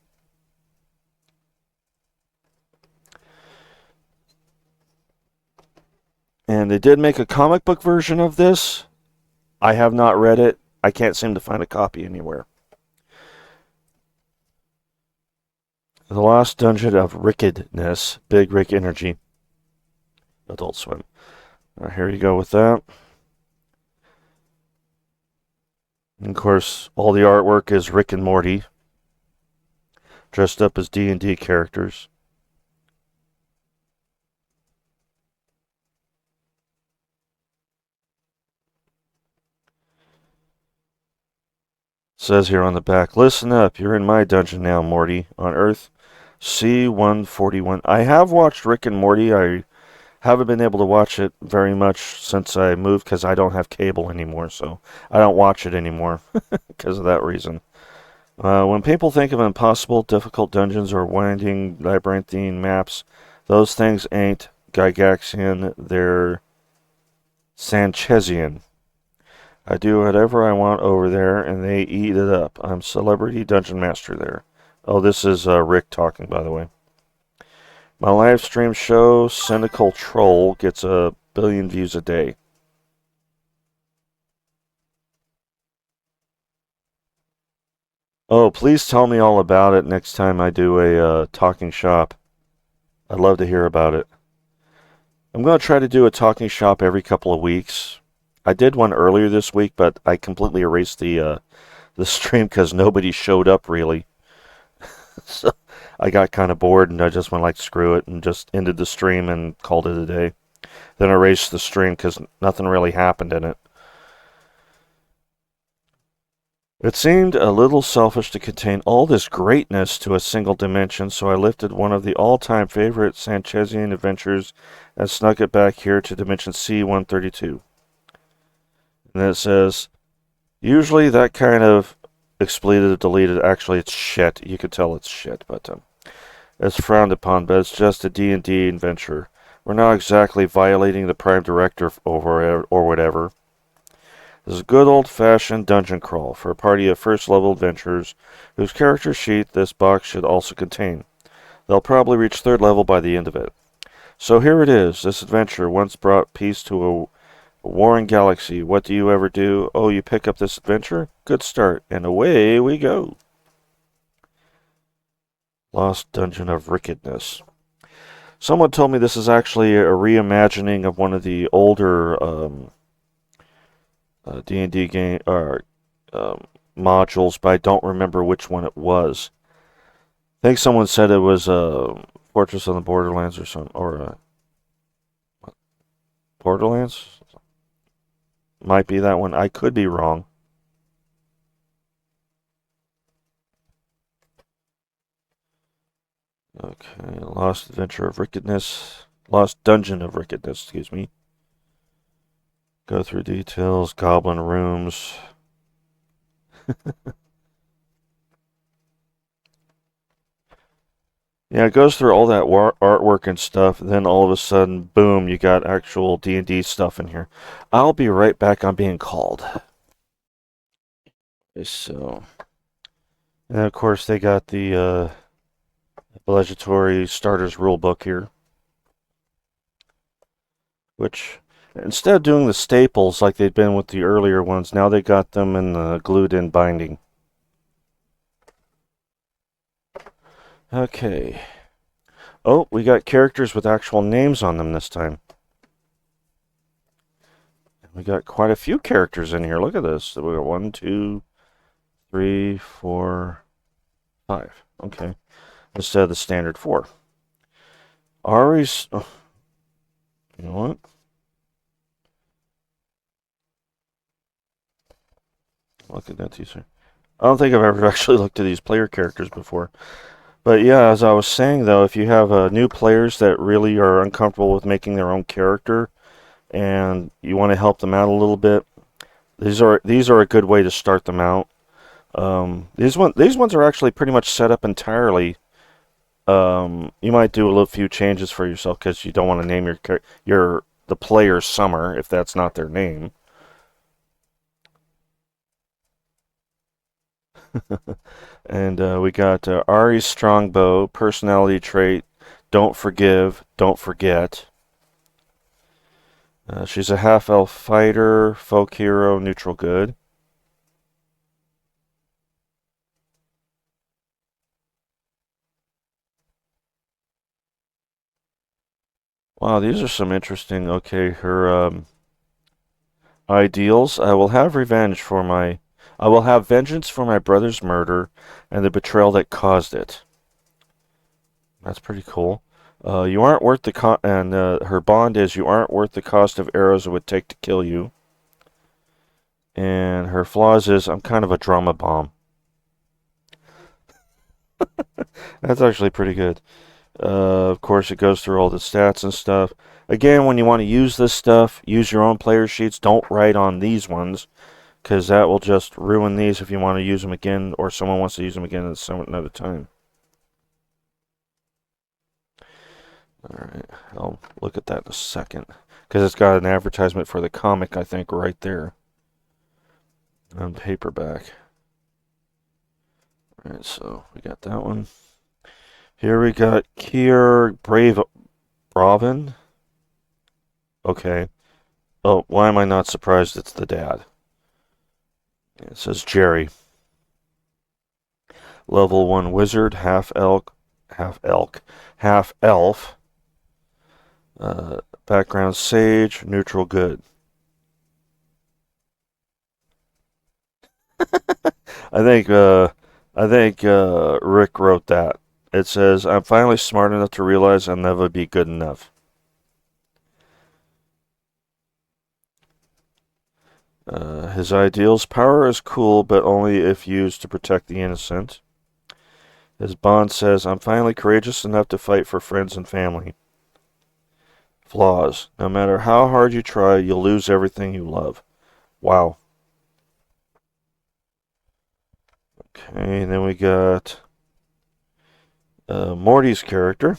And they did make a comic book version of this. I have not read it. I can't seem to find a copy anywhere. The Lost Dungeon of Rickedness, Big Rick Energy. Adult Swim. Here you go with that. And of course, all the artwork is Rick and Morty, dressed up as D&D characters. says here on the back, listen up, you're in my dungeon now, Morty, on Earth C-141. I have watched Rick and Morty. I haven't been able to watch it very much since I moved because I don't have cable anymore, so I don't watch it anymore because of that reason. When people think of impossible, difficult dungeons or winding, labyrinthine maps, those things ain't Gygaxian, they're Sanchezian. I do whatever I want over there, and they eat it up. I'm celebrity dungeon master there. Oh, this is Rick talking, by the way. My live stream show, Cynical Troll, gets 1 billion views a day. Oh, please tell me all about it next time I do a talking shop. I'd love to hear about it. I'm going to try to do a talking shop every couple of weeks. I did one earlier this week, but I completely erased the stream because nobody showed up really. So I got kind of bored and I just went like screw it and just ended the stream and called it a day. Then I erased the stream because nothing really happened in it. It seemed a little selfish to contain all this greatness to a single dimension, so I lifted one of the all-time favorite Sanchezian adventures and snuck it back here to dimension C-132. And then it says, usually that kind of expletive deleted, actually it's shit. You could tell it's shit, but it's frowned upon, but it's just a D&D adventure. We're not exactly violating the Prime Directive or whatever. This is a good old-fashioned dungeon crawl for a party of first-level adventurers whose character sheet this box should also contain. They'll probably reach 3rd level by the end of it. So here it is. This adventure once brought peace to a warring galaxy. What do you ever do? Oh, you pick up this adventure? Good start. And away we go. Lost Dungeon of Wickedness. Someone told me this is actually a reimagining of one of the older D&D game modules, but I don't remember which one it was. I think someone said it was Fortress on the Borderlands or something, or Borderlands. Might be that one. I could be wrong. Okay, Lost Adventure of Wickedness. Lost Dungeon of Wickedness, excuse me. Go through details, goblin rooms. Yeah, it goes through all that artwork and stuff, and then all of a sudden, boom, you got actual D&D stuff in here. I'll be right back. I'm being called. Okay, so, and of course they got the obligatory starters rulebook here, which instead of doing the staples like they'd been with the earlier ones, now they got them in the glued-in binding. Okay. Oh, we got characters with actual names on them this time. We got quite a few characters in here. Look at this. We got 1, 2, 3, 4, 5. Okay. Instead of the standard 4. Ari's... Oh, you know what? Look at that teaser. I don't think I've ever actually looked at these player characters before. But yeah, as I was saying though, if you have new players that really are uncomfortable with making their own character and you want to help them out a little bit, these are a good way to start them out. These ones are actually pretty much set up entirely. You might do a little few changes for yourself because you don't want to name the player Summer if that's not their name. And we got Ari's Strongbow, personality trait, don't forgive, don't forget. She's a half-elf fighter, folk hero, neutral good. Wow, these are some interesting, okay, her ideals. I will have vengeance for my brother's murder and the betrayal that caused it. That's pretty cool. You aren't worth the her bond is you aren't worth the cost of arrows it would take to kill you. And her flaws is I'm kind of a drama bomb. That's actually pretty good. Of course, it goes through all the stats and stuff. Again, when you want to use this stuff, use your own player sheets. Don't write on these ones, because that will just ruin these if you want to use them again, or someone wants to use them again at some another time. Alright, I'll look at that in a second. Because it's got an advertisement for the comic, I think, right there. On paperback. Alright, so we got that one. Here we got Kier Bravin. Okay. Oh, why am I not surprised it's the dad? It says Jerry. Level 1 wizard, half elk, half elf. Background sage, neutral good. I think Rick wrote that. It says, "I'm finally smart enough to realize I'll never be good enough." His ideals: power is cool, but only if used to protect the innocent. His bond says, "I'm finally courageous enough to fight for friends and family." Flaws: no matter how hard you try, you'll lose everything you love. Wow. Okay, and then we got Morty's character,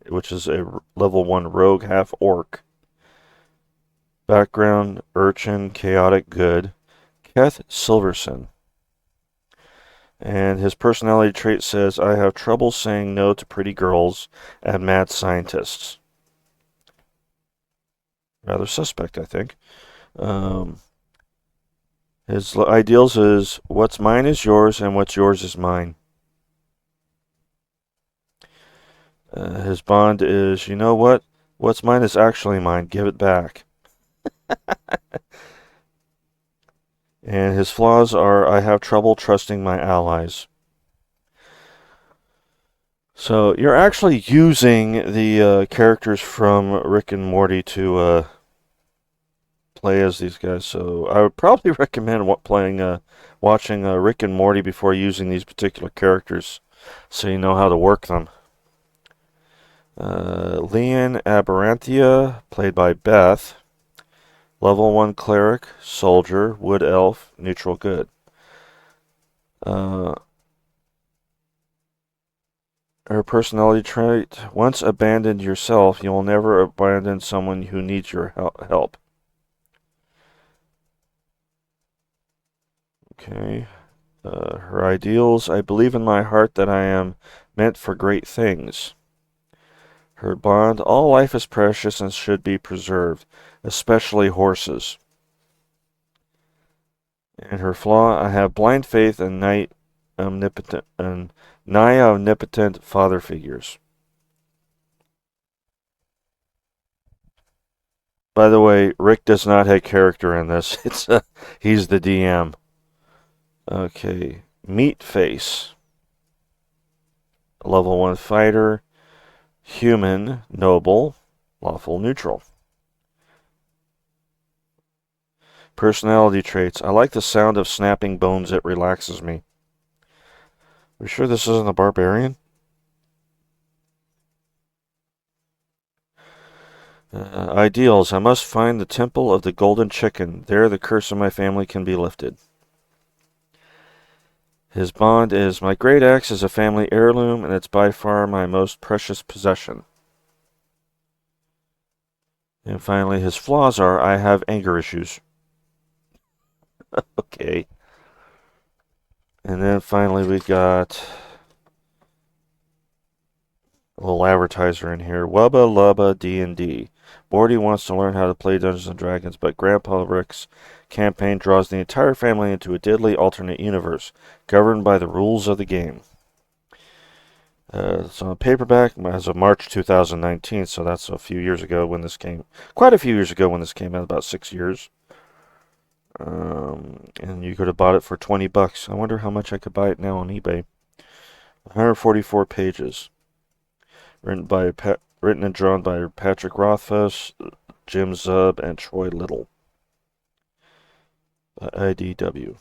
which is a level 1 rogue half orc. Background: urchin, chaotic good. Keth Silverson. And his personality trait says, "I have trouble saying no to pretty girls and mad scientists." Rather suspect, I think. His ideals is, what's mine is yours and what's yours is mine. His bond is, you know what? What's mine is actually mine. Give it back. And his flaws are, I have trouble trusting my allies. So you're actually using the characters from Rick and Morty to play as these guys. So I would probably recommend watching Rick and Morty before using these particular characters, so you know how to work them. Leon Aberanthia, played by Beth. Level 1 cleric, soldier, wood elf, neutral good. Her personality trait: once abandoned yourself, you will never abandon someone who needs your help. Okay. Her ideals: I believe in my heart that I am meant for great things. Her bond: all life is precious and should be preserved, especially horses. And her flaw: I have blind faith and nigh omnipotent father figures. By the way, Rick does not have character in this. He's the DM. Okay, Meat Face. Level 1 fighter, human, noble, lawful neutral. Personality traits: I like the sound of snapping bones, it relaxes me. Are you sure this isn't a barbarian? Ideals: I must find the temple of the golden chicken. There the curse of my family can be lifted. His bond is, my great axe is a family heirloom, and it's by far my most precious possession. And finally, his flaws are, I have anger issues. Okay. And then finally we got a little advertiser in here. Wubba Lubba D&D. Morty wants to learn how to play Dungeons & Dragons, but Grandpa Rick's campaign draws the entire family into a deadly alternate universe, governed by the rules of the game. It's on paperback as of March 2019, so that's a few years ago when this came. Quite a few years ago when this came out, about 6 years. And you could have bought it for $20. I wonder how much I could buy it now on eBay. 144 pages. Written and drawn by Patrick Rothfuss, Jim Zub, and Troy Little. IDW.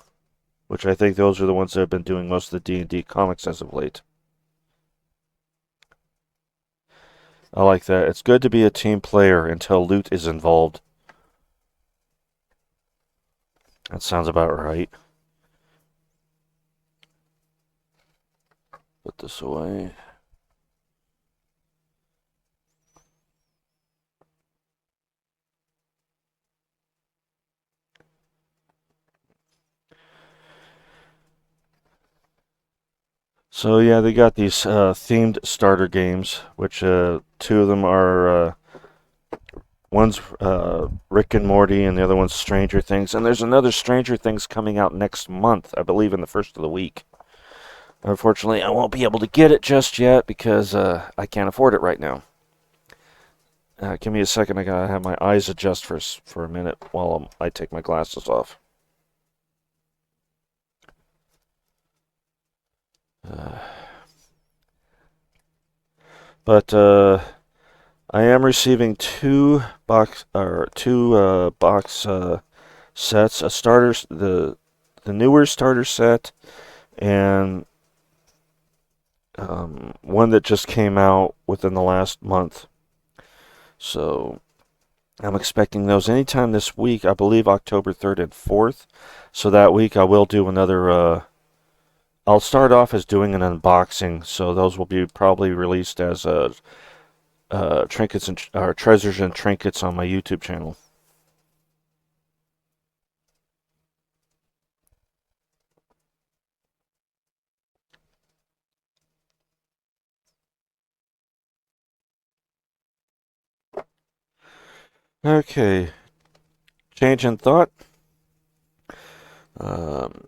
Which I think those are the ones that have been doing most of the D&D comics as of late. I like that. It's good to be a team player until loot is involved. That sounds about right. Put this away. So yeah, they got these themed starter games, which two of them are one's Rick and Morty, and the other one's Stranger Things. And there's another Stranger Things coming out next month, I believe, in the first of the week. Unfortunately, I won't be able to get it just yet because I can't afford it right now. Give me a second. I gotta have my eyes adjust for a minute while I take my glasses off. Uh, but I am receiving two box sets, a starter, the newer starter set, and one that just came out within the last month. So I'm expecting those anytime this week. I believe October 3rd and 4th. So that week I will do another. I'll start off as doing an unboxing. So those will be probably released as trinkets and treasures and trinkets on my YouTube channel. Okay, change in thought. Um,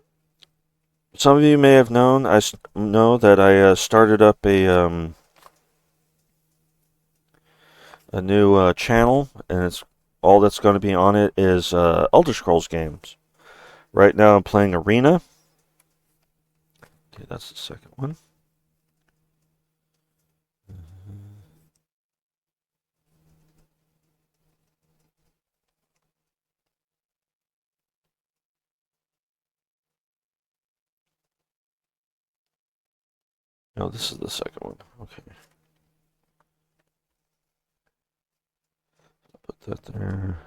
some of you may have known. I know that I started up a new channel, and it's all that's going to be on it is Elder Scrolls games. Right now, I'm playing Arena. Okay, that's the second one. No, this is the second one. Okay, put that there.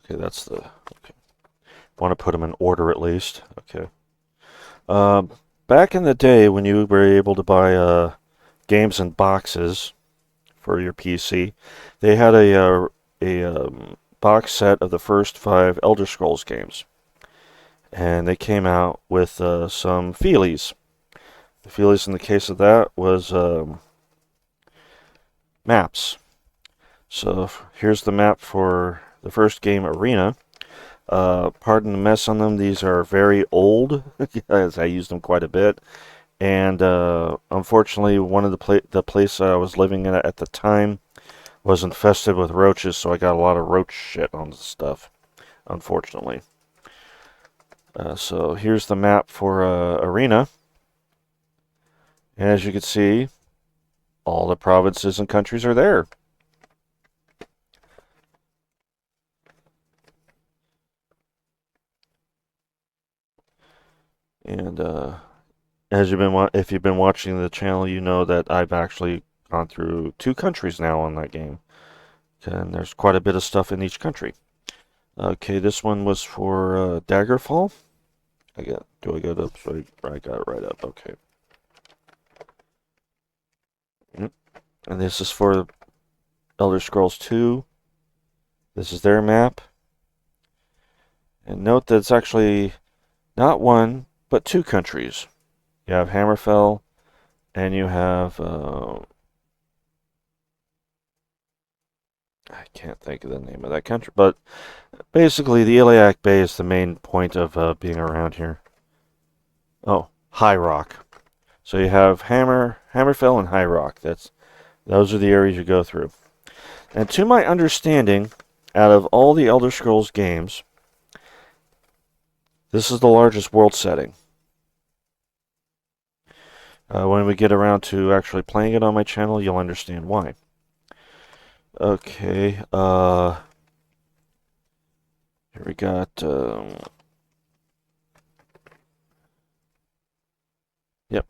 Okay, that's the. Okay, want to put them in order at least. Okay. Um, Back in the day when you were able to buy games in boxes for your PC, they had a box set of the first 5 Elder Scrolls games, and they came out with some feelies. The feelies in the case of that was maps. So here's the map for the first game, Arena. Pardon the mess on them. These are very old, as I used them quite a bit. And unfortunately, one of the place I was living in at the time was infested with roaches, so I got a lot of roach shit on the stuff, unfortunately. So here's the map for Arena. And as you can see, all the provinces and countries are there. And if you've been watching the channel, you know that I've actually gone through 2 countries now on that game. And there's quite a bit of stuff in each country. Okay, this one was for Daggerfall. Do I go up? So I got it right up. Okay. Yep. And this is for Elder Scrolls 2. This is their map. And note that it's actually not one, but 2 countries. You have Hammerfell, and you have I can't think of the name of that country, but basically the Iliac Bay is the main point of being around here. Oh, High Rock. So you have Hammerfell, and High Rock. Those are the areas you go through. And to my understanding, out of all the Elder Scrolls games, this is the largest world setting. When we get around to actually playing it on my channel, you'll understand why. Okay, Here we got, yep,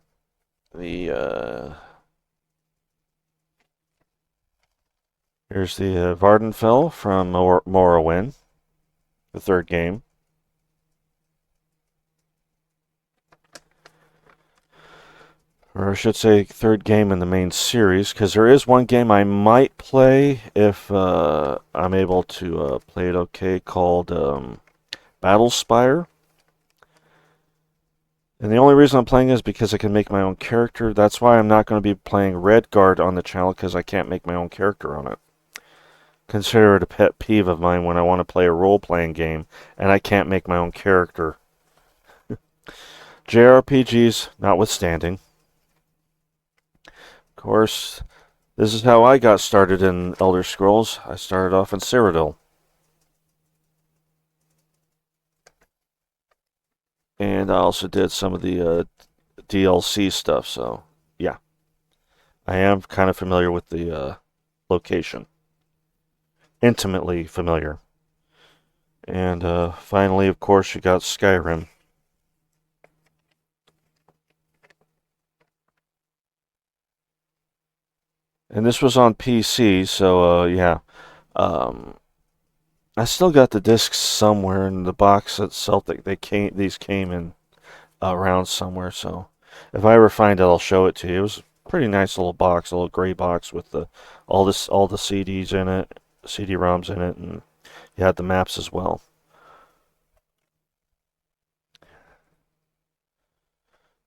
here's the Vardenfell from Morrowind, the third game. Or I should say third game in the main series, because there is one game I might play if I'm able to play it okay, called Battlespire. And the only reason I'm playing is because I can make my own character. That's why I'm not going to be playing Redguard on the channel, because I can't make my own character on it. Consider it a pet peeve of mine when I want to play a role-playing game and I can't make my own character. JRPGs notwithstanding. Of course, this is how I got started in Elder Scrolls. I started off in Cyrodiil. And I also did some of the DLC stuff, so yeah. I am kind of familiar with the location. Intimately familiar. And finally, of course, you got Skyrim. And this was on PC, so yeah. I still got the discs somewhere in the box itself. These came in around somewhere. So if I ever find it, I'll show it to you. It was a pretty nice little box, a little gray box with all the CDs in it, CD-ROMs in it, and you had the maps as well.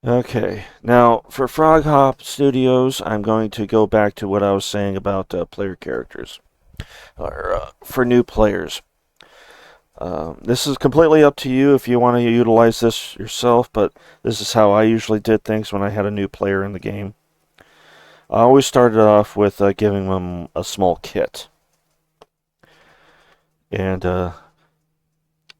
Okay, now for Frog Hop Studios, I'm going to go back to what I was saying about player characters, or for new players. This is completely up to you if you want to utilize this yourself, but this is how I usually did things when I had a new player in the game. I always started off with giving them a small kit. And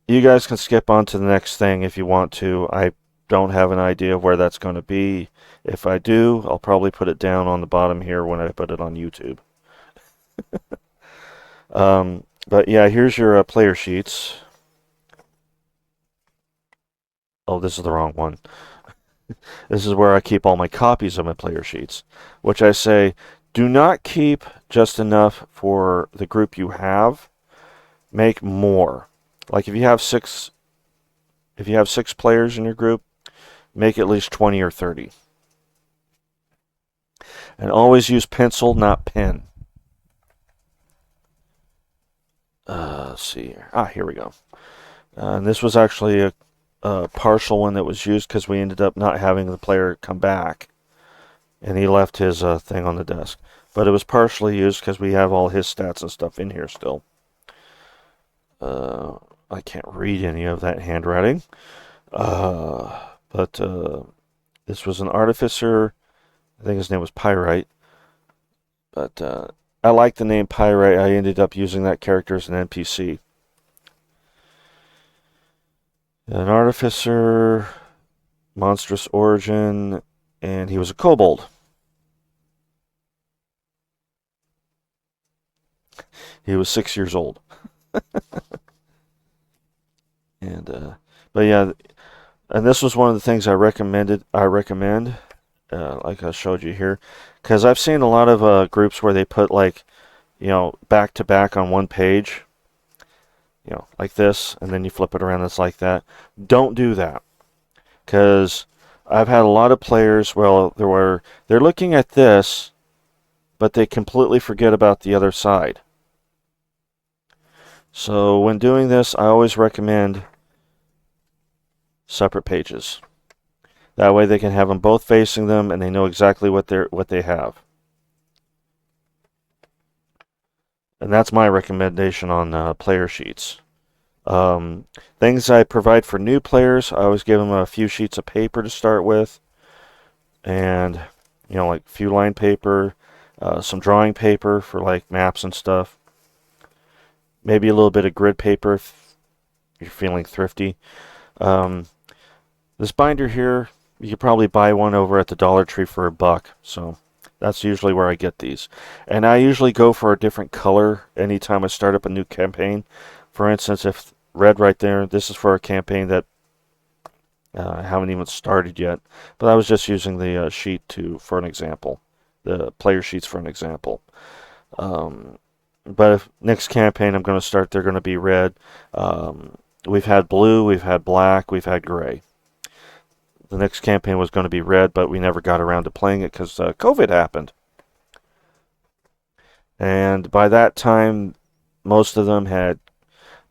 you guys can skip on to the next thing if you want to. I don't have an idea of where that's going to be. If I do, I'll probably put it down on the bottom here when I put it on YouTube. But yeah, here's your player sheets. Oh, this is the wrong one. This is where I keep all my copies of my player sheets, which I say, do not keep just enough for the group you have. Make more. Like if you have six players in your group, make at least 20 or 30. And always use pencil, not pen. Let's see here. Here we go. And this was actually a partial one that was used because we ended up not having the player come back. And he left his thing on the desk. But it was partially used because we have all his stats and stuff in here still. I can't read any of that handwriting. But this was an artificer. I think his name was Pyrite. But I like the name Pyrite. I ended up using that character as an NPC. An artificer, monstrous origin, and he was a kobold. He was 6 years old. And but yeah, and this was one of the things I recommend, like I showed you here, because I've seen a lot of groups where they put like, back to back on one page, like this, and then you flip it around. It's like that. Don't do that, because I've had a lot of players. Well, they're looking at this, but they completely forget about the other side. So when doing this, I always recommend separate pages. That way they can have them both facing them and they know exactly what they have. And that's my recommendation on player sheets. Things I provide for new players, I always give them a few sheets of paper to start with. And, like a few line paper, some drawing paper for like maps and stuff. Maybe a little bit of grid paper if you're feeling thrifty. This binder here, you could probably buy one over at the Dollar Tree for $1. So that's usually where I get these. And I usually go for a different color anytime I start up a new campaign. For instance, if red right there. This is for a campaign that I haven't even started yet, but I was just using the sheet for an example, the player sheets for an example. Um, but if next campaign I'm going to start, they're going to be red. We've had blue, we've had black, we've had gray. The next campaign was going to be red, but we never got around to playing it because COVID happened. And by that time, most of them had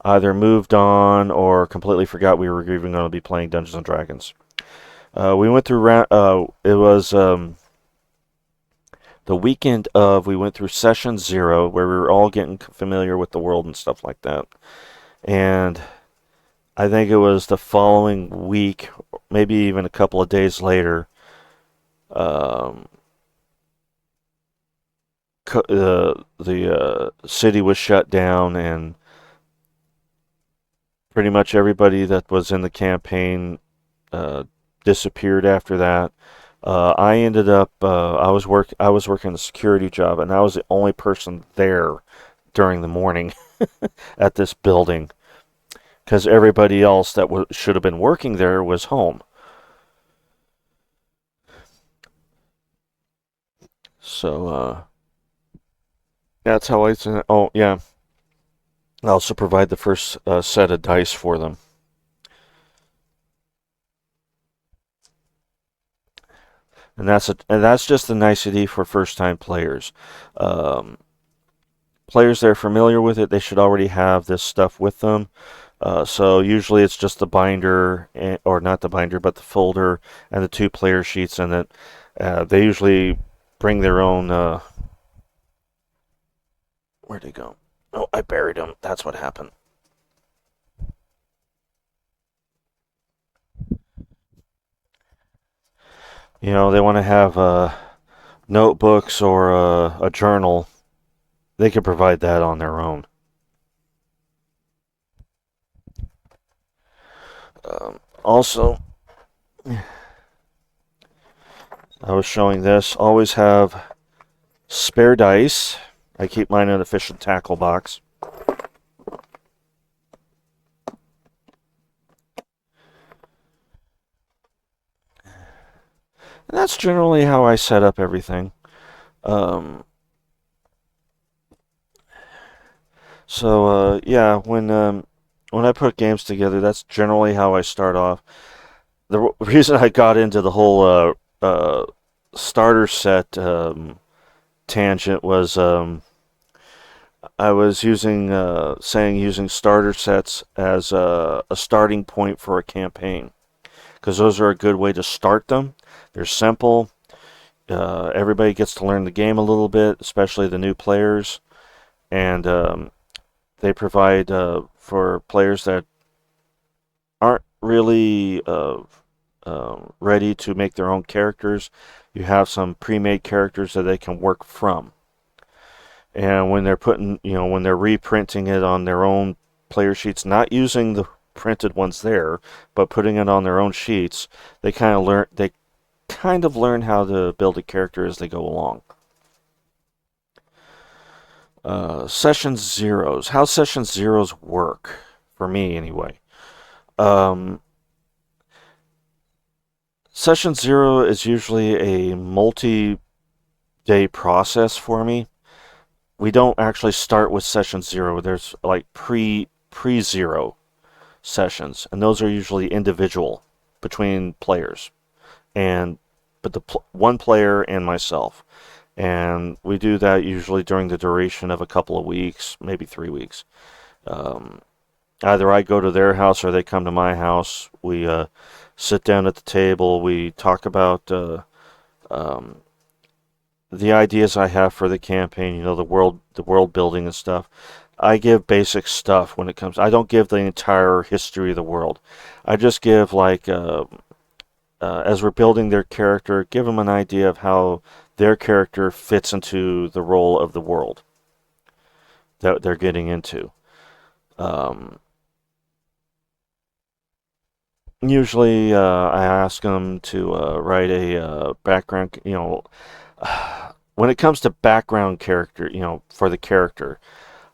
either moved on or completely forgot we were even going to be playing Dungeons and Dragons. We went through it was the weekend of we went through session 0 where we were all getting familiar with the world and stuff like that. And I think it was the following week, maybe even a couple of days later, um, the city was shut down, and pretty much everybody that was in the campaign uh, disappeared after that. I ended up I was working a security job, and I was the only person there during the morning at this building because everybody else that should have been working there was home. So that's how I. Oh yeah, I also provide the first set of dice for them. And that's just a nicety for first time players. Um, Players that are familiar with it, they should already have this stuff with them. So usually it's just the binder, or not the binder, but the folder and the two player sheets, and that they usually bring their own. Where'd they go? Oh, I buried them. That's what happened. You know, they want to have notebooks or a journal. They can provide that on their own. Also, I was showing this. Always have spare dice. I keep mine in a fish and tackle box. And that's generally how I set up everything. Um, yeah, when I put games together, that's generally how I start off. The reason I got into the whole starter set tangent was I was using starter sets as a starting point for a campaign because those are a good way to start them. They're simple. Everybody gets to learn the game a little bit, especially the new players, and they provide for players that aren't really ready to make their own characters. You have some pre-made characters that they can work from. And when they're when they're reprinting it on their own player sheets, not using the printed ones there, but putting it on their own sheets, they kind of learn how to build a character as they go along. Session zeros. How session zeros work, for me anyway. Um, Session 0 is usually a multi-day process for me. We don't actually start with session 0. There's like pre-zero sessions, and those are usually individual between players, and but one player and myself. And we do that usually during the duration of a couple of weeks, maybe 3 weeks. Um, Either I go to their house or they come to my house. We sit down at the table. We talk about um, the ideas I have for the campaign. You know, the world building and stuff. I give basic stuff when it comes. I don't give the entire history of the world. I just give like as we're building their character, give them an idea of how their character fits into the role of the world that they're getting into. Um, Usually, I ask them to write a background. When it comes to background character, for the character,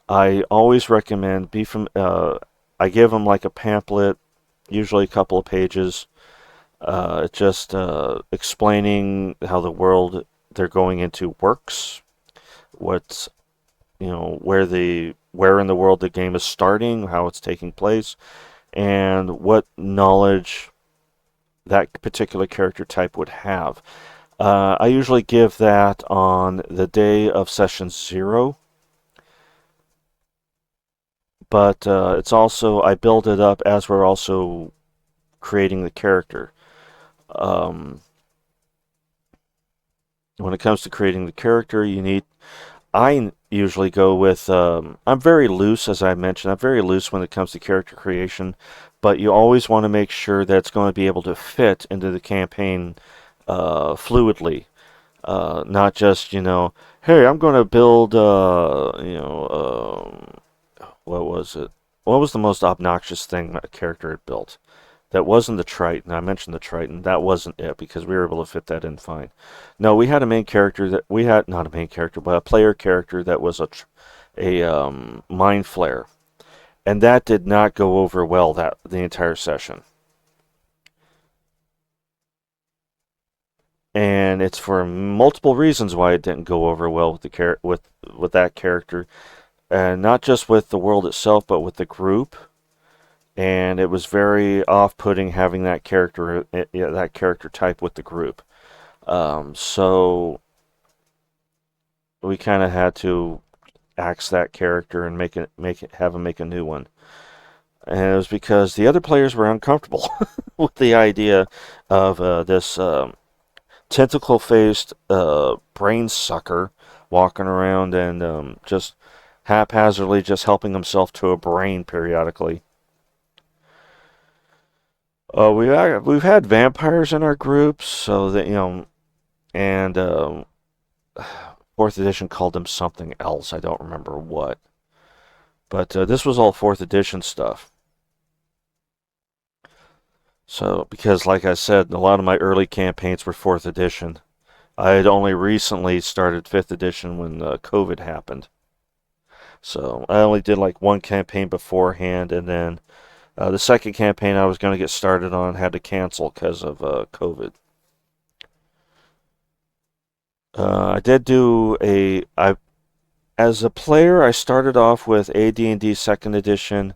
I always recommend be from. I give them like a pamphlet, usually a couple of pages, just explaining how the world they're going into works, what's where in the world the game is starting, how it's taking place, and what knowledge that particular character type would have. I usually give that on the day of session 0, but it's also, I build it up as we're also creating the character. Um, when it comes to creating the character, I usually go with, I'm very loose, as I mentioned. I'm very loose when it comes to character creation, but you always want to make sure that it's going to be able to fit into the campaign fluidly. Not just, hey, I'm going to build, what was it? What was the most obnoxious thing a character had built? That wasn't the Triton. I mentioned the Triton. That wasn't it because we were able to fit that in fine. No, we had a main character that we had not a main character, but a player character that was a mind flare, and that did not go over well that the entire session. And it's for multiple reasons why it didn't go over well with with that character, and not just with the world itself, but with the group. And it was very off-putting having that character type with the group. So we kind of had to axe that character and have him make a new one. And it was because the other players were uncomfortable with the idea of this tentacle-faced brain sucker walking around and just haphazardly just helping himself to a brain periodically. We've had vampires in our groups, so that and fourth edition called them something else. I don't remember what, but this was all fourth edition stuff. So because, like I said, a lot of my early campaigns were fourth edition. I had only recently started fifth edition when COVID happened. So I only did like one campaign beforehand, and then the second campaign I was going to get started on had to cancel because of COVID. I did do as a player, I started off with AD&D second edition.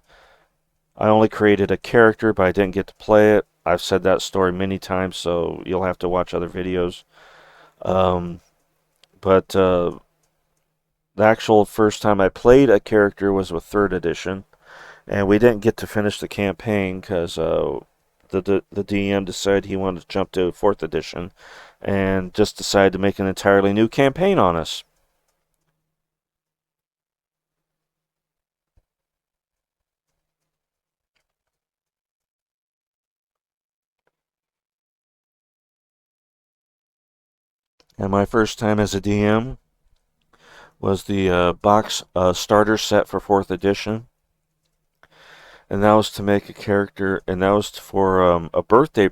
I only created a character, but I didn't get to play it. I've said that story many times, so you'll have to watch other videos. Um, but the actual first time I played a character was with third edition, and we didn't get to finish the campaign because the DM decided he wanted to jump to fourth edition, and just decided to make an entirely new campaign on us. And my first time as a DM was the box starter set for fourth edition, and that was to make a character, and that was for a birthday.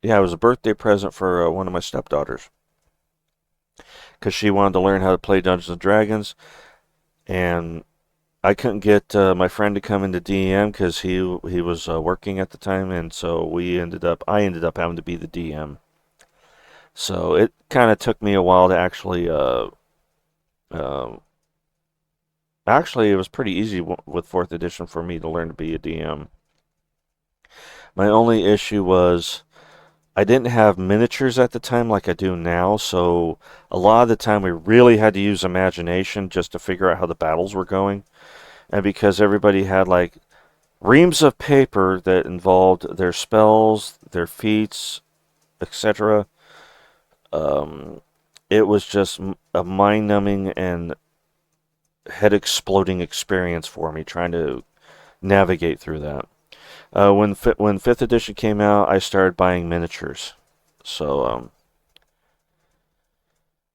Yeah, it was a birthday present for one of my stepdaughters because she wanted to learn how to play Dungeons and Dragons, and I couldn't get my friend to come into DM because he was working at the time, and so I ended up having to be the DM. So it kind of took me a while to uh, actually it was pretty easy with fourth edition for me to learn to be a DM. My only issue was I didn't have miniatures at the time like I do now, so a lot of the time we really had to use imagination just to figure out how the battles were going. And because everybody had like reams of paper that involved their spells, their feats, etc., um, it was just a mind-numbing and head-exploding experience for me trying to navigate through that. When fifth edition came out, I started buying miniatures. So,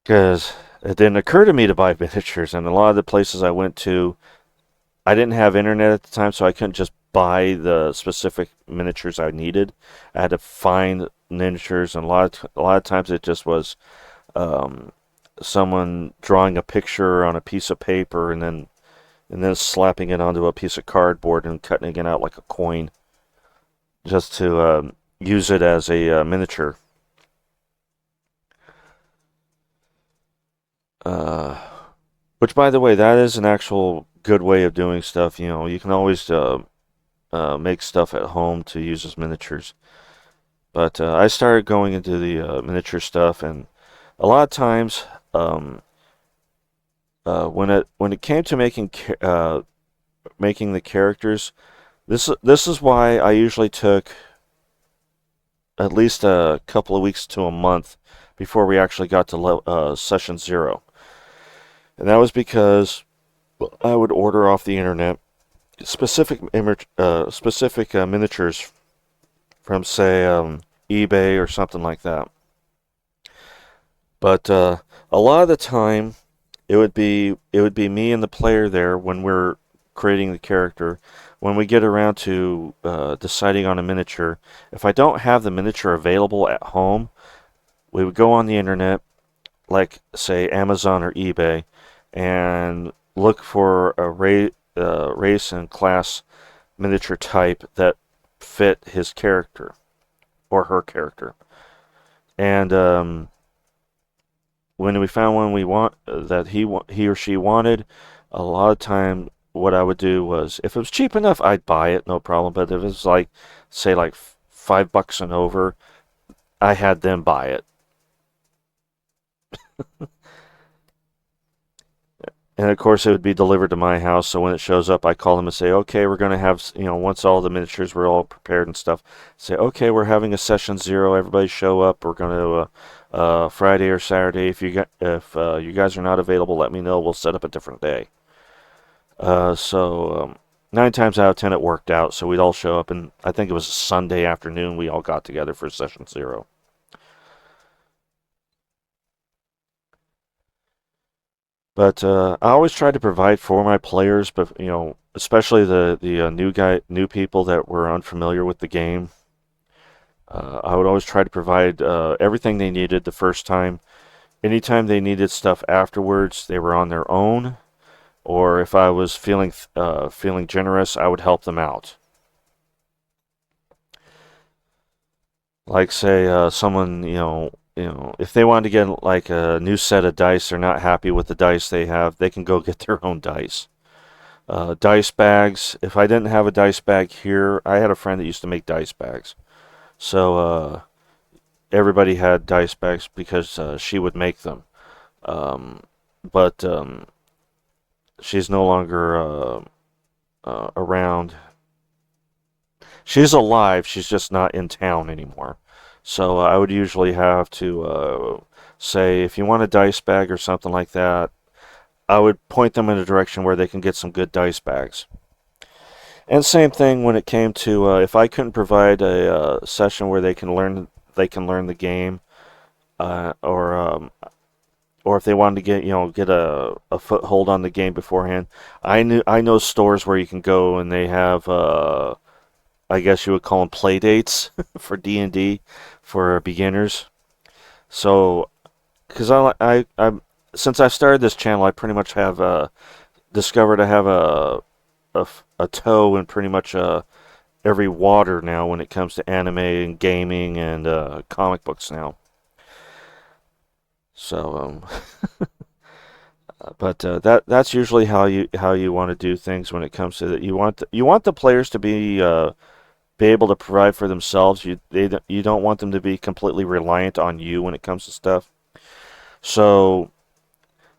because it didn't occur to me to buy miniatures, and a lot of the places I went to, I didn't have internet at the time, so I couldn't just buy the specific miniatures I needed. I had to find miniatures, and a lot of times it just was um, someone drawing a picture on a piece of paper and then and then slapping it onto a piece of cardboard and cutting it out like a coin, just to use it as a miniature. Uh, which, by the way, that is an actual good way of doing stuff. You know, you can always make stuff at home to use as miniatures. But I started going into the miniature stuff, and a lot of times, um, when it came to making the characters, this is why I usually took at least a couple of weeks to a month before we actually got to session 0. And that was because I would order off the internet specific miniatures from, say, eBay or something like that. But a lot of the time, it would be me and the player there when we're creating the character. When we get around to deciding on a miniature, if I don't have the miniature available at home, we would go on the internet, like say Amazon or eBay, and look for a race and class miniature type that fit his character or her character. And when we found one we want that he or she wanted, a lot of time what I would do was, if it was cheap enough, I'd buy it, no problem. But if it's like, say, like $5 and over, I had them buy it. And of course, it would be delivered to my house. So when it shows up, I call them and say, "Okay, we're going to have, once all the miniatures were all prepared and stuff, say, okay, we're having a session 0. Everybody show up. We're going to Friday or Saturday. If you guys are not available, let me know. We'll set up a different day." So 9 times out of 10, it worked out. So we'd all show up, and I think it was a Sunday afternoon. We all got together for session 0. But I always try to provide for my players, but especially the new people that were unfamiliar with the game. I would always try to provide everything they needed the first time. Anytime they needed stuff afterwards, they were on their own, or if I was feeling generous, I would help them out. Like, say someone if they wanted to get like a new set of dice, they're not happy with the dice they have, they can go get their own dice. Dice bags. If I didn't have a dice bag here, I had a friend that used to make dice bags. So everybody had dice bags because she would make them. Um, but she's no longer around. She's alive, she's just not in town anymore. So I would usually have to say, if you want a dice bag or something like that, I would point them in a direction where they can get some good dice bags. And same thing when it came to if I couldn't provide a session where they can learn the game, or if they wanted to get a foothold on the game beforehand. I know stores where you can go and they have I guess you would call them play dates for D&D for beginners. So, because since I started this channel, I pretty much have discovered I have a toe in pretty much every water now when it comes to anime and gaming and comic books now. So, but that's usually how you want to do things when it comes to that. You want the players to be able to provide for themselves. You don't want them to be completely reliant on you when it comes to stuff. So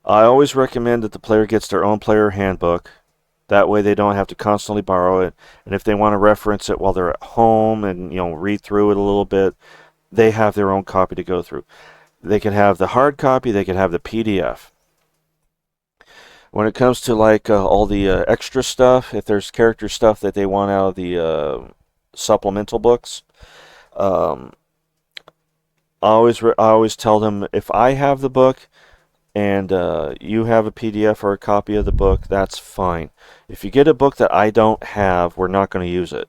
I always recommend that the player gets their own player handbook. That way they don't have to constantly borrow it. And if they want to reference it while they're at home and read through it a little bit, they have their own copy to go through. They can have the hard copy, they can have the PDF. When it comes to like all the extra stuff, if there's character stuff that they want out of the supplemental books, um, I always tell them, if I have the book and you have a PDF or a copy of the book, that's fine. If you get a book that I don't have, we're not going to use it.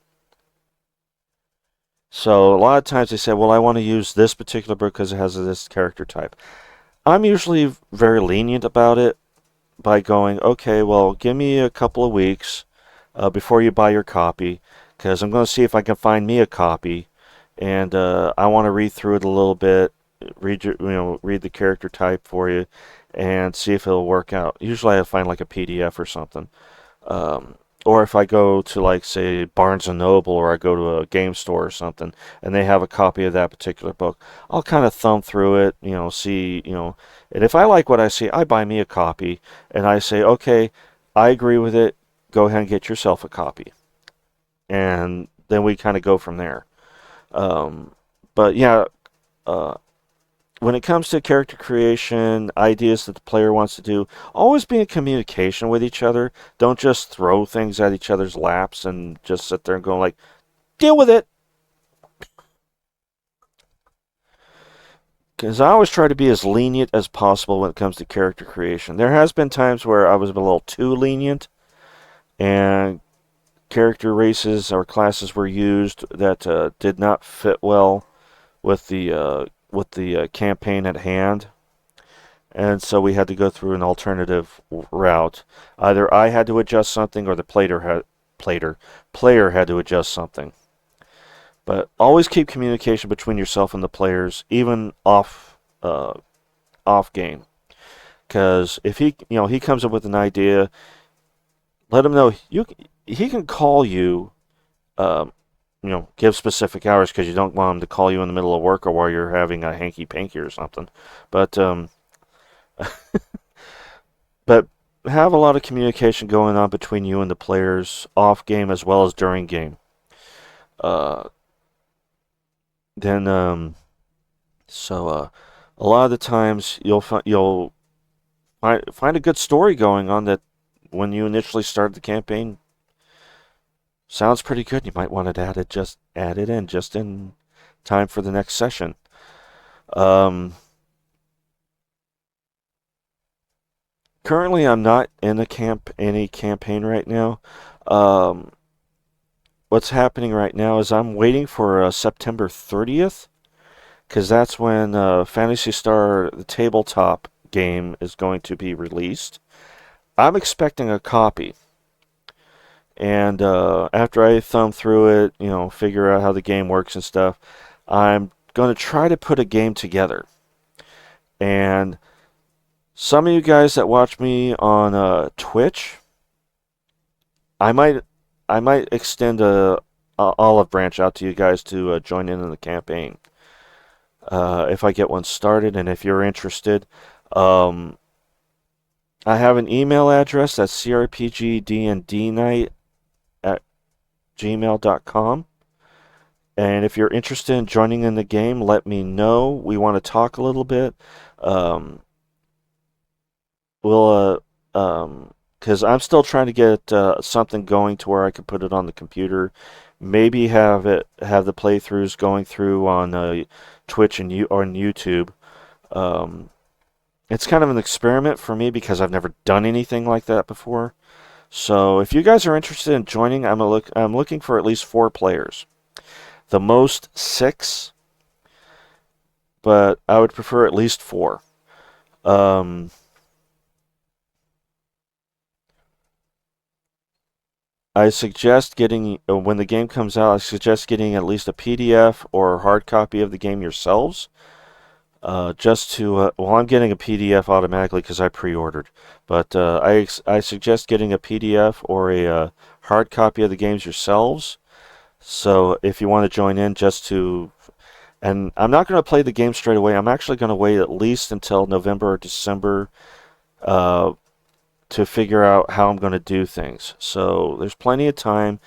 So a lot of times they say, well, I want to use this particular book because it has this character type. I'm usually very lenient about it, by going, okay, well, give me a couple of weeks before you buy your copy, because I'm going to see if I can find me a copy, and I want to read through it a little bit, read the character type for you, and see if it'll work out. Usually, I find like a PDF or something. Um, or if I go to, like, say, Barnes and Noble, or I go to a game store or something, and they have a copy of that particular book, I'll kind of thumb through it, see, and if I like what I see, I buy me a copy, and I say, okay, I agree with it. Go ahead and get yourself a copy, and then we kind of go from there. Um, but yeah, uh, when it comes to character creation, ideas that the player wants to do, always be in communication with each other. Don't just throw things at each other's laps and just sit there and go like, deal with it. Because I always try to be as lenient as possible when it comes to character creation. There has been times where I was a little too lenient, and character races or classes were used that did not fit well with the campaign at hand, and so we had to go through an alternative route. Either I had to adjust something, or the player had to adjust something. But always keep communication between yourself and the players, even off game. Because if he comes up with an idea, let him know he can call you. Um, give specific hours, because you don't want him to call you in the middle of work or while you're having a hanky panky or something. But but have a lot of communication going on between you and the players off game as well as during game. Uh, then so a lot of the times you'll find a good story going on that when you initially started the campaign sounds pretty good. You might want to add it in just in time for the next session. Um, Currently, I'm not in any campaign right now. Um, what's happening right now is I'm waiting for September 30th, because that's when Phantasy Star, the tabletop game, is going to be released. I'm expecting a copy, and after I thumb through it, figure out how the game works and stuff, I'm going to try to put a game together. And some of you guys that watch me on Twitch, I might I might extend a olive branch out to you guys to join in the campaign if I get one started, and if you're interested. Um, I have an email address that's crpgdndnight at gmail.com. And if you're interested in joining in the game, let me know. We want to talk a little bit. Um, we'll, because I'm still trying to get something going to where I can put it on the computer. Maybe have the playthroughs going through on Twitch and on YouTube. Um, it's kind of an experiment for me because I've never done anything like that before. So if you guys are interested in joining, I'm looking for at least 4 players. The most 6, but I would prefer at least 4. Um, I suggest getting, when the game comes out, I suggest getting at least a PDF or a hard copy of the game yourselves. Just to, well, I'm getting a PDF automatically because I pre-ordered, but I suggest getting a PDF or a hard copy of the games yourselves. So if you want to join in, and I'm not going to play the game straight away. I'm actually going to wait at least until November or December uh, to figure out how I'm going to do things. So there's plenty of time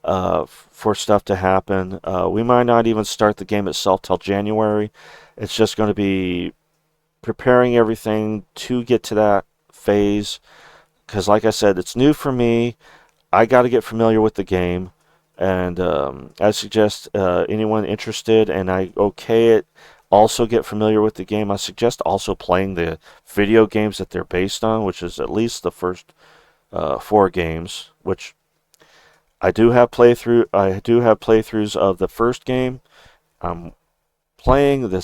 for stuff to happen. We might not even start the game itself till January. It's just going to be preparing everything to get to that phase. Because, like I said, it's new for me. I got to get familiar with the game. And I suggest anyone interested, and I okay it, also get familiar with the game. I suggest also playing the video games that they're based on, which is at least the first 4 games, which I do have playthroughs of the first game. I'm playing the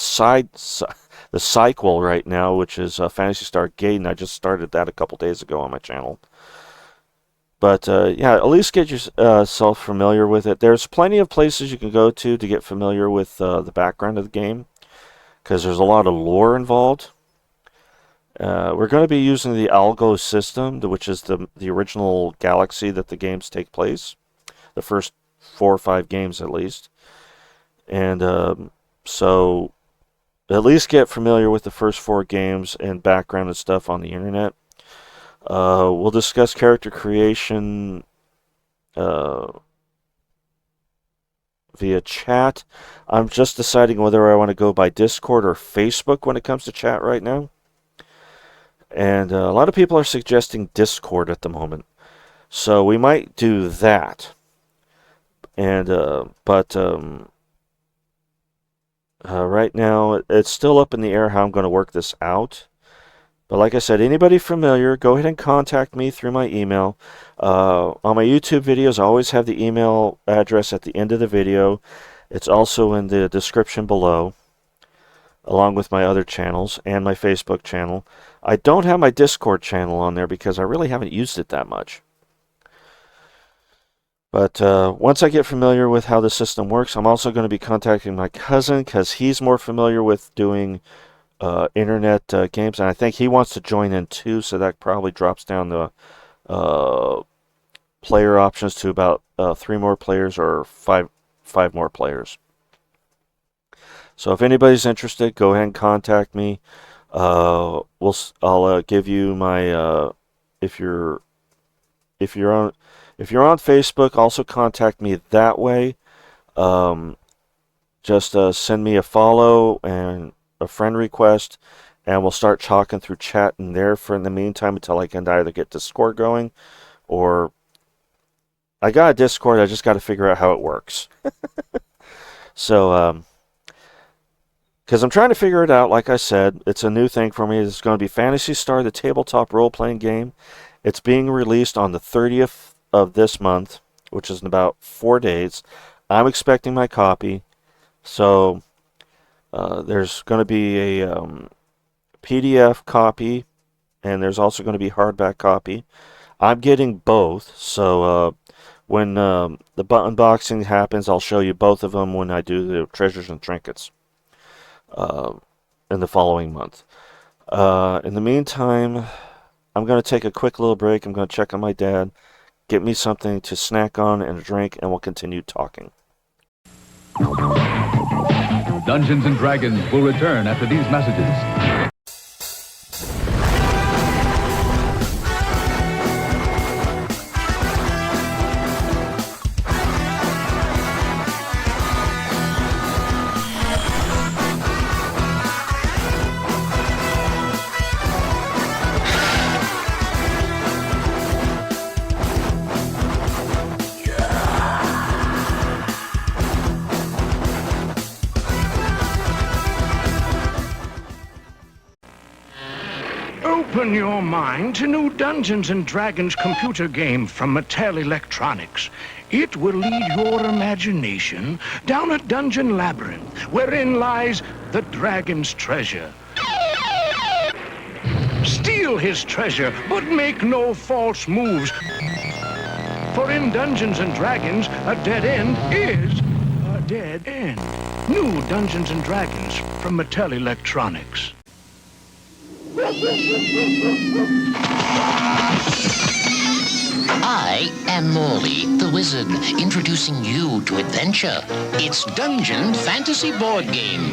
sequel right now, which is Phantasy Star Gaiden. I just started that a couple days ago on my channel. But yeah, at least get yourself familiar with it. There's plenty of places you can go to get familiar with the background of the game, because there's a lot of lore involved. We're going to be using the Algo system, which is the original galaxy that the games take place. The first 4 or 5 games at least. And so at least get familiar with the first 4 games and background and stuff on the internet. We'll discuss character creation via chat. I'm just deciding whether I want to go by Discord or Facebook when it comes to chat right now. And a lot of people are suggesting Discord at the moment. So we might do that. And but right now it's still up in the air how I'm going to work this out. But like I said, anybody familiar, go ahead and contact me through my email. On my YouTube videos, I always have the email address at the end of the video. It's also in the description below, along with my other channels and my Facebook channel. I don't have my Discord channel on there because I really haven't used it that much. But once I get familiar with how the system works, I'm also going to be contacting my cousin because he's more familiar with doing internet games, and I think he wants to join in too, so that probably drops down the player options to about 3 more players or 5 more players. So if anybody's interested, go ahead and contact me. I'll give you my if you're on Facebook, also contact me that way. Just send me a follow and a friend request, and we'll start talking through chat in there for in the meantime until I can either get Discord going, or I got a Discord, I just got to figure out how it works. So because I'm trying to figure it out. Like I said, it's a new thing for me. It's going to be Phantasy Star, the tabletop role-playing game. It's being released on the 30th of this month, which is in about 4 days. I'm expecting my copy, so there's going to be a PDF copy, and there's also going to be hardback copy. I'm getting both, so when the unboxing happens, I'll show you both of them when I do the treasures and trinkets in the following month. In the meantime, I'm going to take a quick little break. I'm going to check on my dad, get me something to snack on and a drink, and we'll continue talking. Dungeons and Dragons will return after these messages. Open your mind to new Dungeons and Dragons computer game from Mattel Electronics. It will lead your imagination down a dungeon labyrinth wherein lies the dragon's treasure. Steal his treasure, but make no false moves. For in Dungeons and Dragons, a dead end is a dead end. New Dungeons and Dragons from Mattel Electronics. I am Morley, the wizard, introducing you to adventure. It's Dungeon Fantasy board game.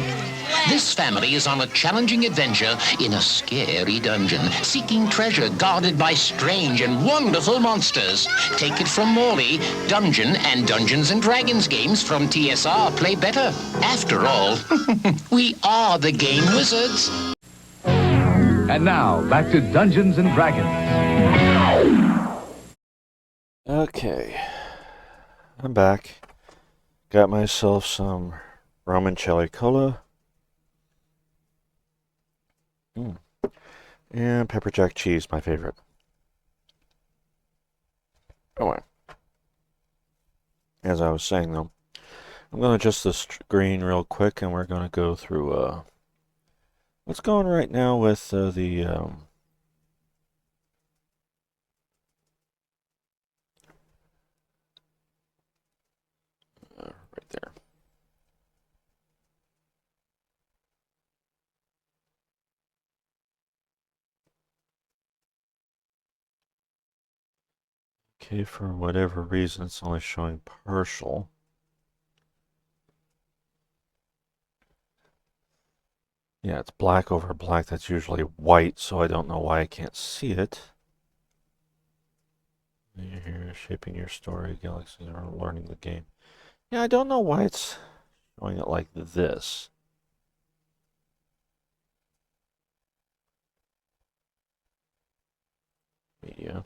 This family is on a challenging adventure in a scary dungeon, seeking treasure guarded by strange and wonderful monsters. Take it from Morley, Dungeon and Dungeons and Dragons games from TSR play better. After all, we are the game wizards. And now, back to Dungeons and Dragons. Okay, I'm back. Got myself some Ramoncelli Cola. And pepper jack cheese, my favorite. Oh, well. As I was saying, though, I'm going to adjust the screen real quick, and we're going to go through what's going right now with the right there. Okay, for whatever reason, it's only showing partial. Yeah, it's black over black. That's usually white, so I don't know why I can't see it. You're here shaping your story, galaxies are learning the game. Yeah, I don't know why it's showing it like this. Media.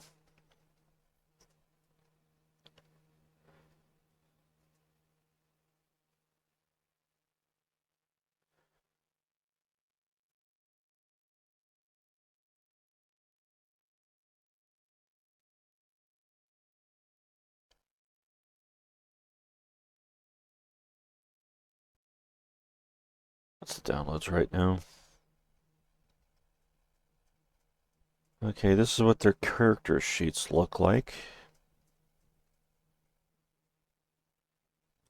What's the downloads right now? Okay, this is what their character sheets look like.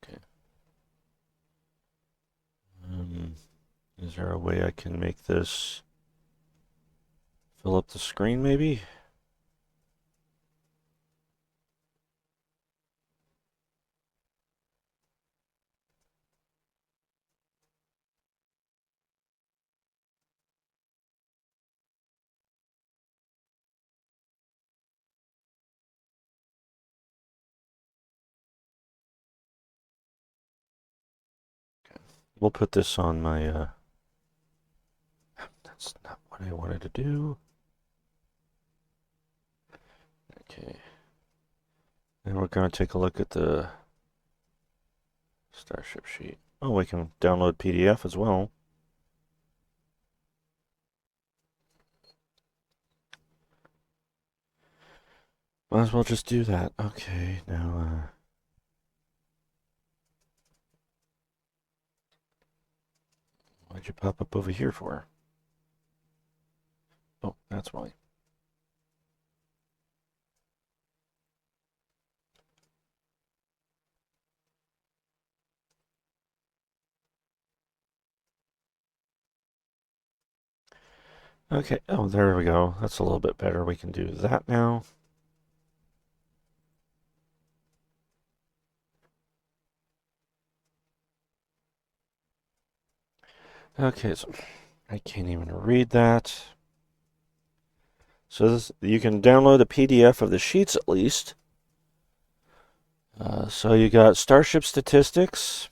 Okay. Is there a way I can make this fill up the screen, maybe? We'll put this on my, that's not what I wanted to do. Okay. And we're going to take a look at the Starship sheet. Oh, we can download PDF as well. Might as well just do that. Okay, now, why'd you pop up over here for? Oh, that's why. Okay, oh, there we go. That's a little bit better. We can do that now. Okay, so I can't even read that. So this, you can download a PDF of the sheets at least. So you got Starship statistics,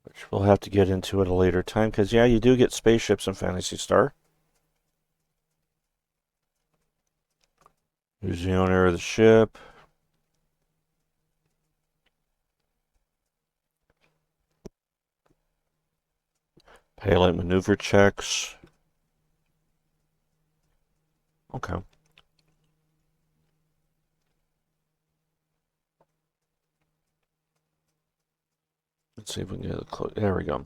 which we'll have to get into at a later time, because yeah, you do get spaceships in Phantasy Star. Who's the owner of the ship? Pilot maneuver checks. Okay. Let's see if we can get it close. There we go.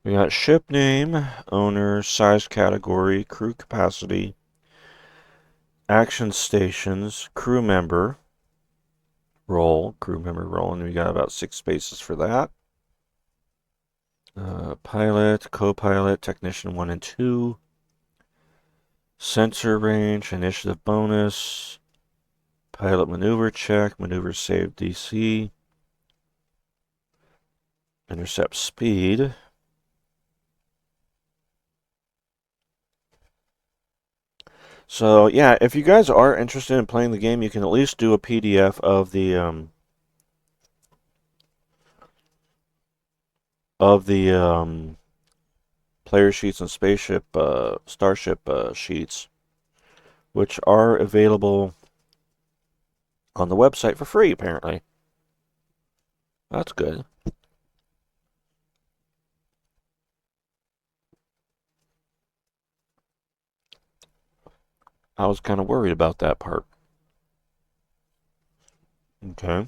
We got ship name, owner, size category, crew capacity, action stations, crew member role, and we got about 6 spaces for that. Pilot, co-pilot, technician 1 and 2, sensor range, initiative bonus, pilot maneuver check, maneuver save DC, intercept speed. So yeah, if you guys are interested in playing the game, you can at least do a PDF of the player sheets and starship sheets, which are available on the website for free, apparently. That's good. I was kind of worried about that part. Okay.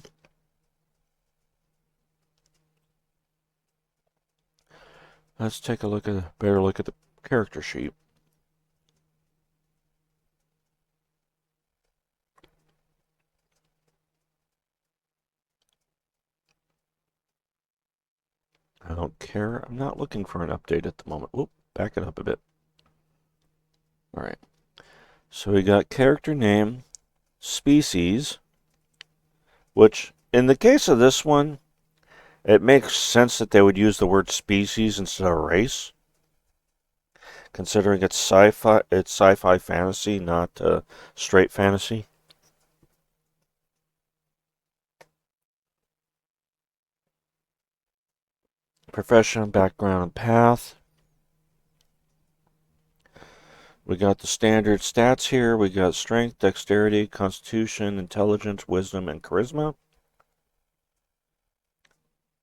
Let's take a better look at the character sheet. I don't care. I'm not looking for an update at the moment. Whoop, back it up a bit. All right. So we got character name, species, which in the case of this one, it makes sense that they would use the word species instead of race, considering it's sci-fi fantasy, not straight fantasy. Profession, background, and path. We got the standard stats here. We got strength, dexterity, constitution, intelligence, wisdom, and charisma.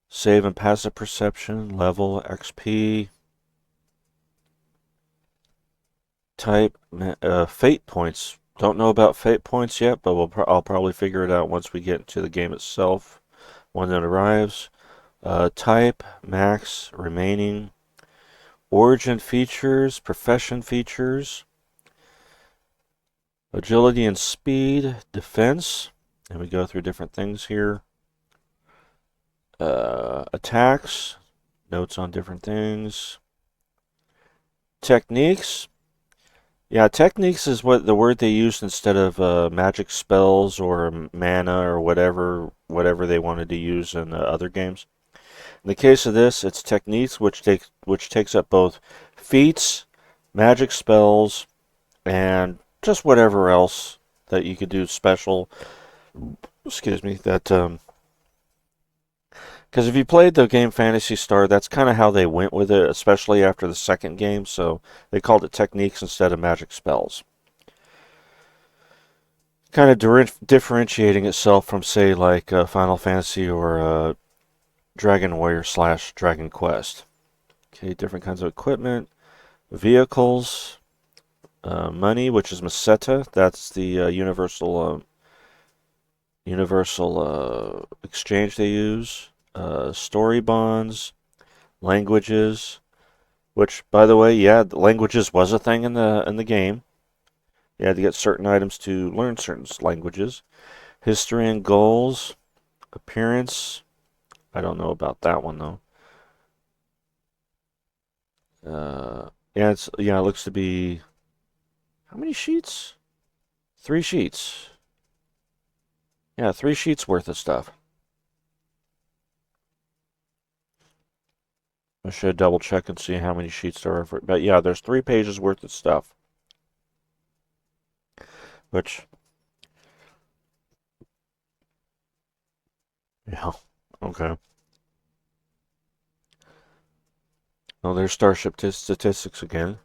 Save and passive perception, level, XP. Type, fate points. Don't know about fate points yet, but I'll probably figure it out once we get into the game itself, when it arrives. Type, max, remaining. Origin features, profession features. Agility and speed, defense. And we go through different things here. Attacks, notes on different things. Techniques. Yeah, techniques is what the word they used instead of magic spells or mana or whatever they wanted to use in other games. In the case of this, it's techniques, which takes up both feats, magic spells, and just whatever else that you could do special. Excuse me. Because if you played the game Phantasy Star, that's kind of how they went with it, especially after the second game. So they called it techniques instead of magic spells. Kind of differentiating itself from, say, like Final Fantasy or Dragon Warrior / Dragon Quest. Okay, different kinds of equipment, vehicles, money, which is Meseta. That's the universal exchange they use. Story bonds, languages, which, by the way, yeah, languages was a thing in the game. You had to get certain items to learn certain languages. History and goals, appearance. I don't know about that one though. Yeah, it looks to be how many sheets? 3 sheets. Yeah, 3 sheets worth of stuff. I should double check and see how many sheets there are. But yeah, there's 3 pages worth of stuff. Which, yeah, okay. Oh, there's Starship statistics again.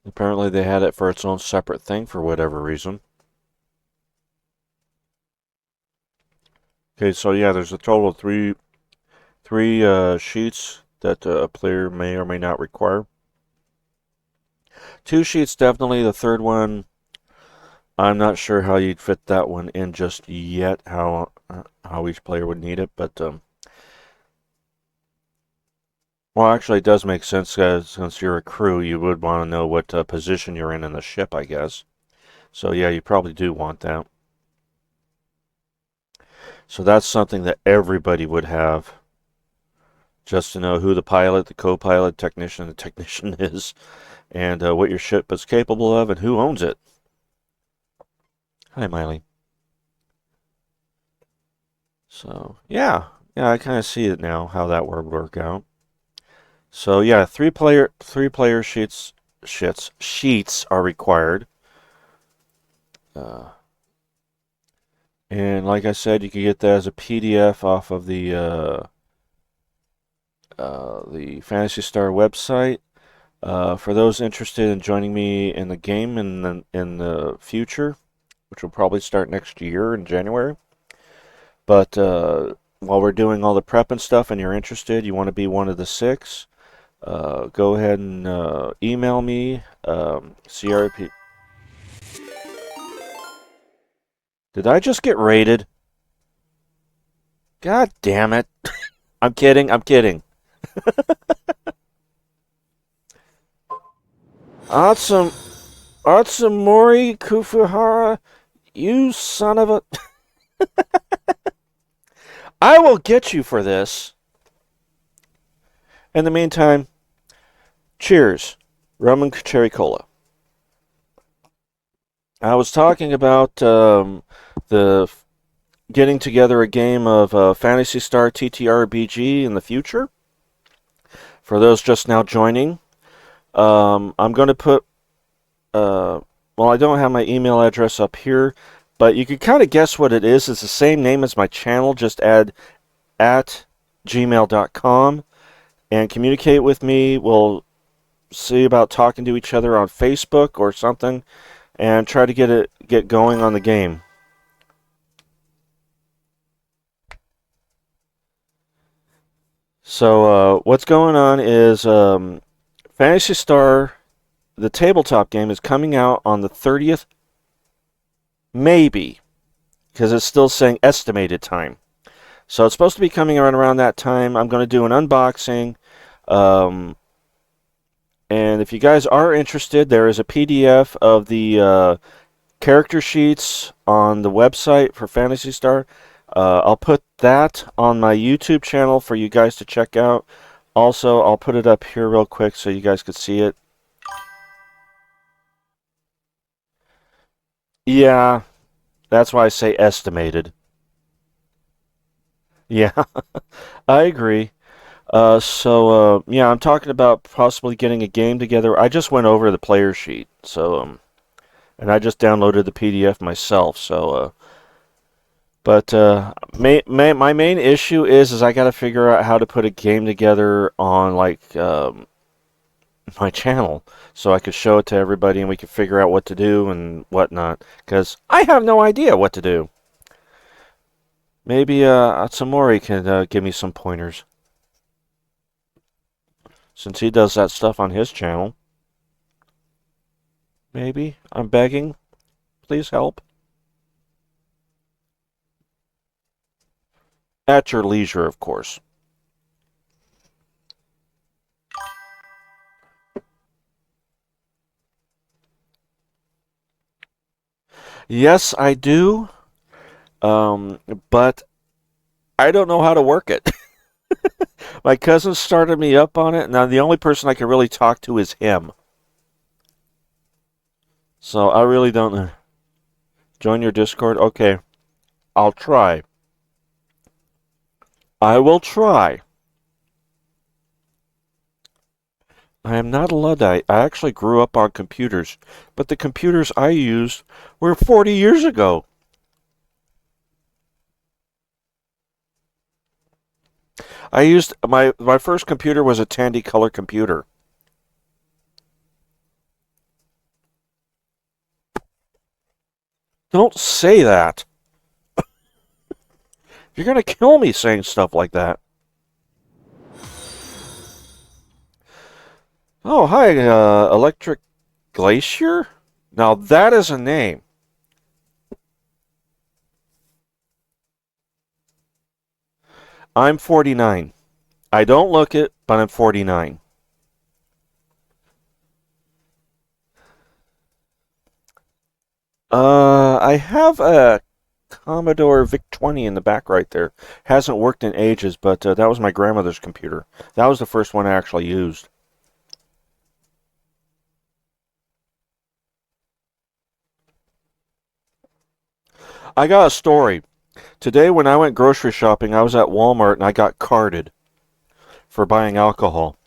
Apparently they had it for its own separate thing for whatever reason. Okay, so yeah, there's a total of three sheets that a player may or may not require. 2 sheets definitely. The third one, I'm not sure how you'd fit that one in just yet. How each player would need it, but well, actually, it does make sense since you're a crew, you would want to know what position you're in the ship, I guess. So yeah, you probably do want that. So that's something that everybody would have, just to know who the pilot, the co-pilot, technician, the technician is, and what your ship is capable of, and who owns it. Hi, Miley. So yeah, I kind of see it now how that would work out. So yeah, three player sheets are required. And like I said, you can get that as a PDF off of the Phantasy Star website. For those interested in joining me in the game in the future, which will probably start next year in January. But while we're doing all the prep and stuff, and you're interested, you want to be one of the 6, go ahead and email me. CRP. Did I just get raided? God damn it! I'm kidding. Atsumori Kufuhara, you son of a... I will get you for this. In the meantime, cheers. Rum and cherry cola. I was talking about the getting together a game of Phantasy Star TTRPG in the future. For those just now joining, I'm going to put, well, I don't have my email address up here, but you can kind of guess what it is. It's the same name as my channel. Just add at gmail.com and communicate with me. We'll see about talking to each other on Facebook or something and try to get going on the game. So what's going on is Phantasy Star, the tabletop game, is coming out on the 30th, maybe, because it's still saying estimated time. So it's supposed to be coming around that time. I'm going to do an unboxing. And if you guys are interested, there is a PDF of the character sheets on the website for Phantasy Star. I'll put that on my YouTube channel for you guys to check out. Also, I'll put it up here real quick so you guys could see it. Yeah, that's why I say estimated. Yeah, I agree. Yeah, I'm talking about possibly getting a game together. I just went over the player sheet, and I just downloaded the PDF myself. But my main issue is I got to figure out how to put a game together on like my channel so I could show it to everybody and we could figure out what to do and whatnot. Because I have no idea what to do. Maybe Atsumori can give me some pointers, since he does that stuff on his channel. Maybe. I'm begging. Please help. At your leisure, of course. Yes, I do. But I don't know how to work it. My cousin started me up on it. Now, the only person I can really talk to is him. So I really don't know. Join your Discord? Okay. I'll try. I will try. I am not a Luddite. I actually grew up on computers. But the computers I used were 40 years ago. I used my first computer was a Tandy color computer. Don't say that. You're gonna kill me saying stuff like that. Oh, hi, Electric Glacier? Now that is a name. I'm 49. I don't look it, but I'm 49. I have a Commodore VIC-20 in the back right there. Hasn't worked in ages, but that was my grandmother's computer. That was the first one I actually used. I got a story. Today when I went grocery shopping, I was at Walmart and I got carded for buying alcohol.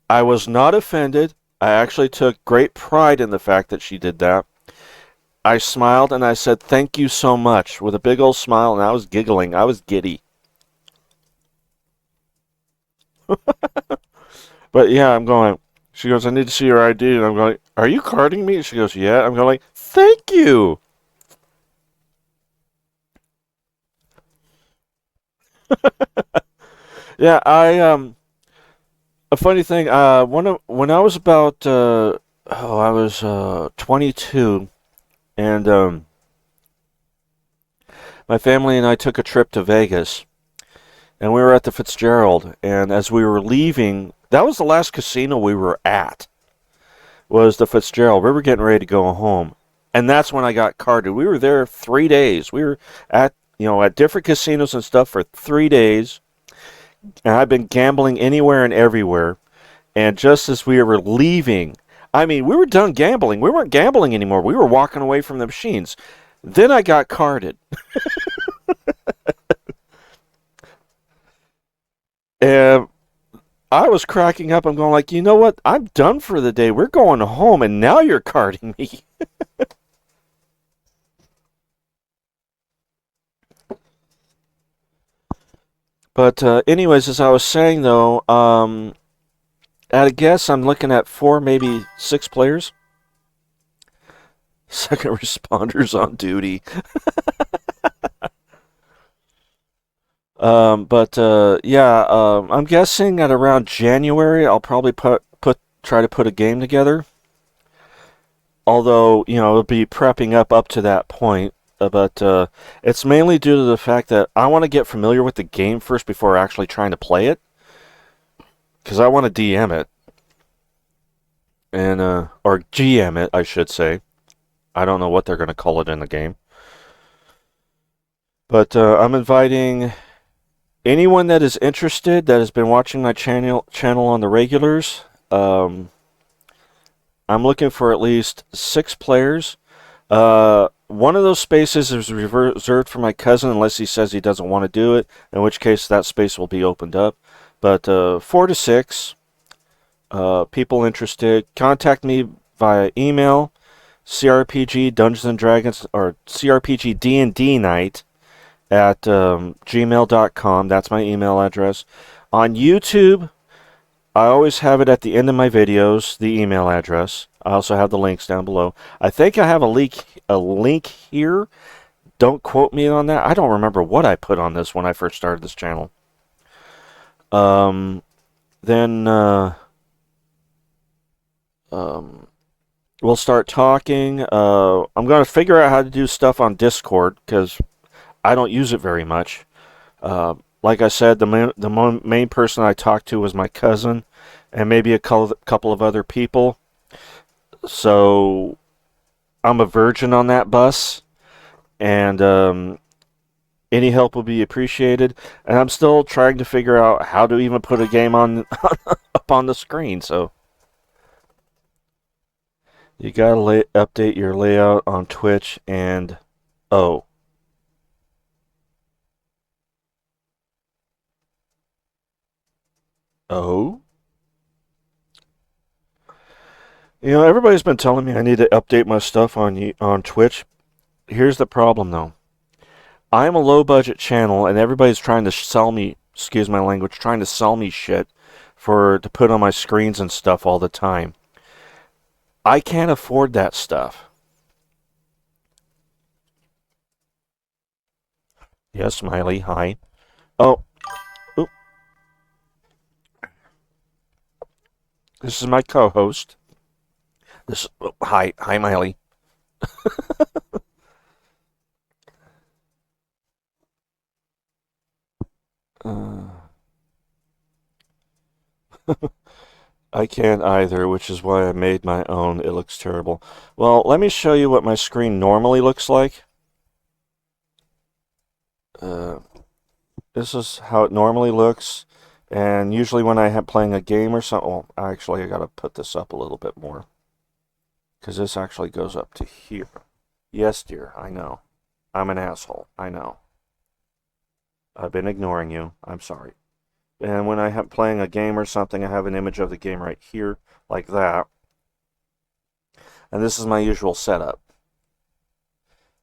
I was not offended. I actually took great pride in the fact that she did that. I smiled and I said, "Thank you so much," with a big old smile, and I was giggling. I was giddy. But yeah, I'm going. She goes, "I need to see your ID." And I'm going, "Are you carding me?" She goes, "Yeah." I'm going, like, "Thank you." Yeah, a funny thing, when I was about, I was 22, and my family and I took a trip to Vegas. and we were at the Fitzgerald. And as we were leaving, that was the last casino we were at. Was the Fitzgerald. We were getting ready to go home, and that's when I got carded. We were there 3 days. We were at at different casinos and stuff for 3 days, and I've been gambling anywhere and everywhere. And just as we were leaving, I mean, we were done gambling. We weren't gambling anymore. We were walking away from the machines. Then I got carded. And I was cracking up. I'm going like, you know what? I'm done for the day. We're going home, and now you're carding me. But anyways, as I was saying, though, at a guess, I'm looking at 4, maybe 6 players. Second responders on duty. I'm guessing at around January I'll probably try to put a game together. Although it'll be prepping up to that point, but it's mainly due to the fact that I want to get familiar with the game first before actually trying to play it, because I want to DM it and or GM it, I should say. I don't know what they're going to call it in the game. But I'm inviting anyone that is interested, that has been watching my channel on the regulars. I'm looking for at least 6 players. One of those spaces is reserved for my cousin unless he says he doesn't want to do it, in which case that space will be opened up. But 4 to 6 people interested, contact me via email, CRPG Dungeons and Dragons, or CRPG D&D Night at gmail.com. That's my email address. On YouTube, I always have it at the end of my videos, the email address. I also have the links down below. I think I have a link here. Don't quote me on that. I don't remember what I put on this when I first started this channel. We'll start talking. I'm going to figure out how to do stuff on Discord, because I don't use it very much. Like I said, the main person I talked to was my cousin, and maybe a couple of other people. So I'm a virgin on that bus, and any help will be appreciated. And I'm still trying to figure out how to even put a game on up on the screen. So you gotta update your layout on Twitch and oh. Oh? Everybody's been telling me I need to update my stuff on Twitch. Here's the problem, though. I'm a low-budget channel, and everybody's trying to sell me, excuse my language, trying to sell me shit to put on my screens and stuff all the time. I can't afford that stuff. Yes, Smiley, hi. Oh. Oop. This is my co-host. Hi, Miley. I can't either, which is why I made my own. It looks terrible. Well, let me show you what my screen normally looks like. This is how it normally looks. And usually when I am playing a game or something... Well, actually, I got to put this up a little bit more, because this actually goes up to here. Yes, dear, I know. I'm an asshole. I know. I've been ignoring you. I'm sorry. And when I am playing a game or something, I have an image of the game right here, like that. And this is my usual setup.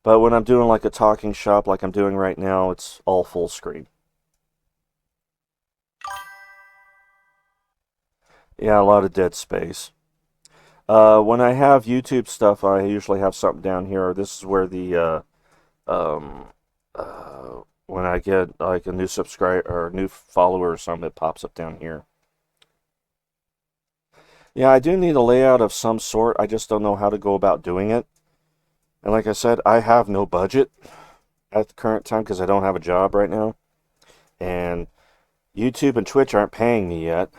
But when I'm doing like a talking shop like I'm doing right now, it's all full screen. Yeah, a lot of dead space. When I have YouTube stuff, I usually have something down here. This is where the when I get like a new subscriber or a new follower or something, it pops up down here. Yeah, I do need a layout of some sort. I just don't know how to go about doing it. And like I said, I have no budget at the current time because I don't have a job right now. And YouTube and Twitch aren't paying me yet.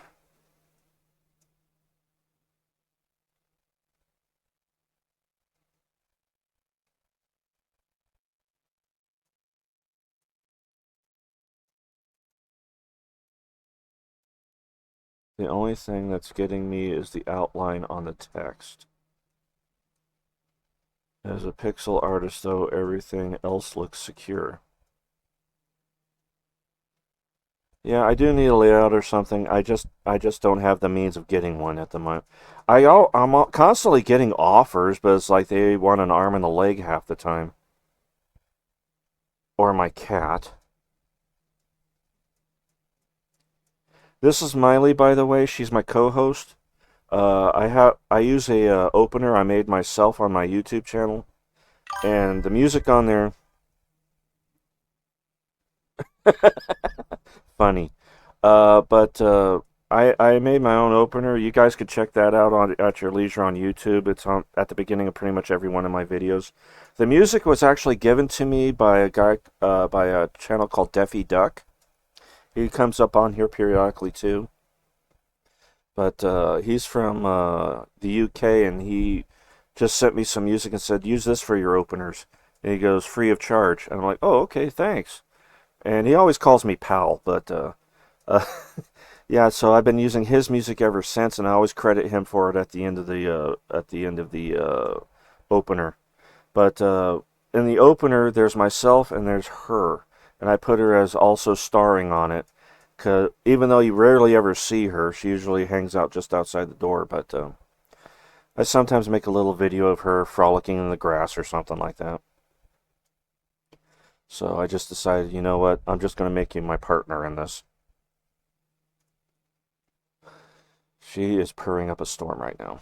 The only thing that's getting me is the outline on the text. As a pixel artist, though, everything else looks secure. Yeah, I do need a layout or something. I just don't have the means of getting one at the moment. I'm constantly getting offers, but it's like they want an arm and a leg half the time. Or my cat. This is Miley, by the way. She's my co-host. I use a opener I made myself on my YouTube channel, and the music on there. Funny. But I made my own opener. You guys could check that out at your leisure on YouTube. It's on at the beginning of pretty much every one of my videos. The music was actually given to me by a guy by a channel called Deafy Duck. He comes up on here periodically too. But he's from the UK, and he just sent me some music and said, "Use this for your openers." And he goes, "Free of charge." And I'm like, "Oh, okay, thanks." And he always calls me pal, but uh, yeah. So I've been using his music ever since, and I always credit him for it at the end of the opener. But in the opener, there's myself and there's her, and I put her as also starring on it. Cause even though you rarely ever see her, she usually hangs out just outside the door. But I sometimes make a little video of her frolicking in the grass or something like that. So I just decided, you know what? I'm just going to make you my partner in this. She is purring up a storm right now.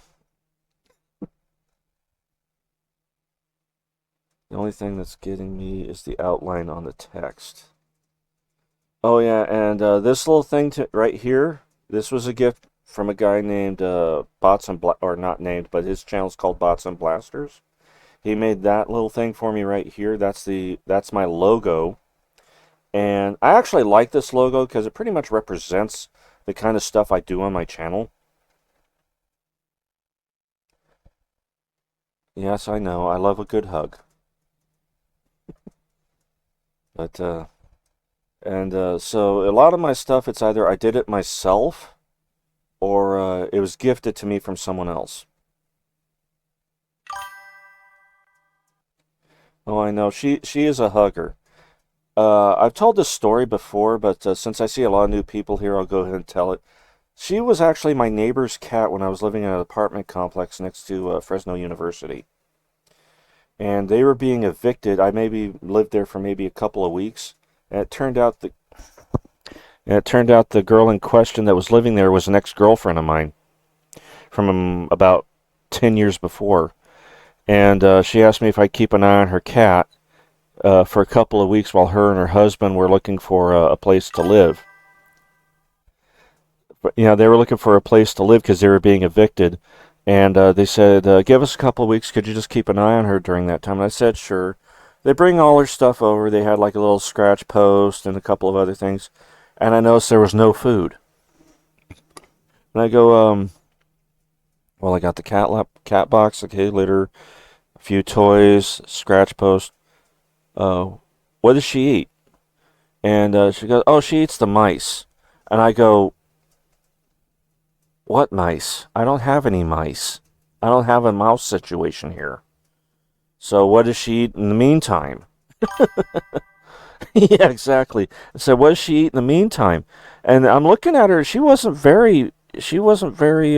The only thing that's getting me is the outline on the text. Oh yeah, and this little thing right here, this was a gift from a guy named Bots and or not named, but his channel's called Bots and Blasters. He made that little thing for me right here. That's my logo. And I actually like this logo because it pretty much represents the kind of stuff I do on my channel. Yes, I know. I love a good hug. But so a lot of my stuff, it's either I did it myself or it was gifted to me from someone else. Oh, I know. She is a hugger. I've told this story before, but since I see a lot of new people here, I'll go ahead and tell it. She was actually my neighbor's cat when I was living in an apartment complex next to Fresno University. And they were being evicted. I maybe lived there for maybe a couple of weeks. And it turned out the girl in question that was living there was an ex-girlfriend of mine from about 10 years before. And she asked me if I'd keep an eye on her cat for a couple of weeks while her and her husband were looking for a place to live. But, you know, they were looking for a place to live because they were being evicted. And they said, give us a couple of weeks. Could you just keep an eye on her during that time? And I said, sure. They bring all her stuff over. They had like a little scratch post and a couple of other things. And I noticed there was no food. And I go, well, I got the cat box, the kitty litter, a few toys, scratch post. What does she eat? And she goes, oh, she eats the mice. And I go, what mice? I don't have any mice. I don't have a mouse situation here. So what does she eat in the meantime? Yeah, exactly. I said, what does she eat in the meantime? And I'm looking at her. She wasn't very, she wasn't quite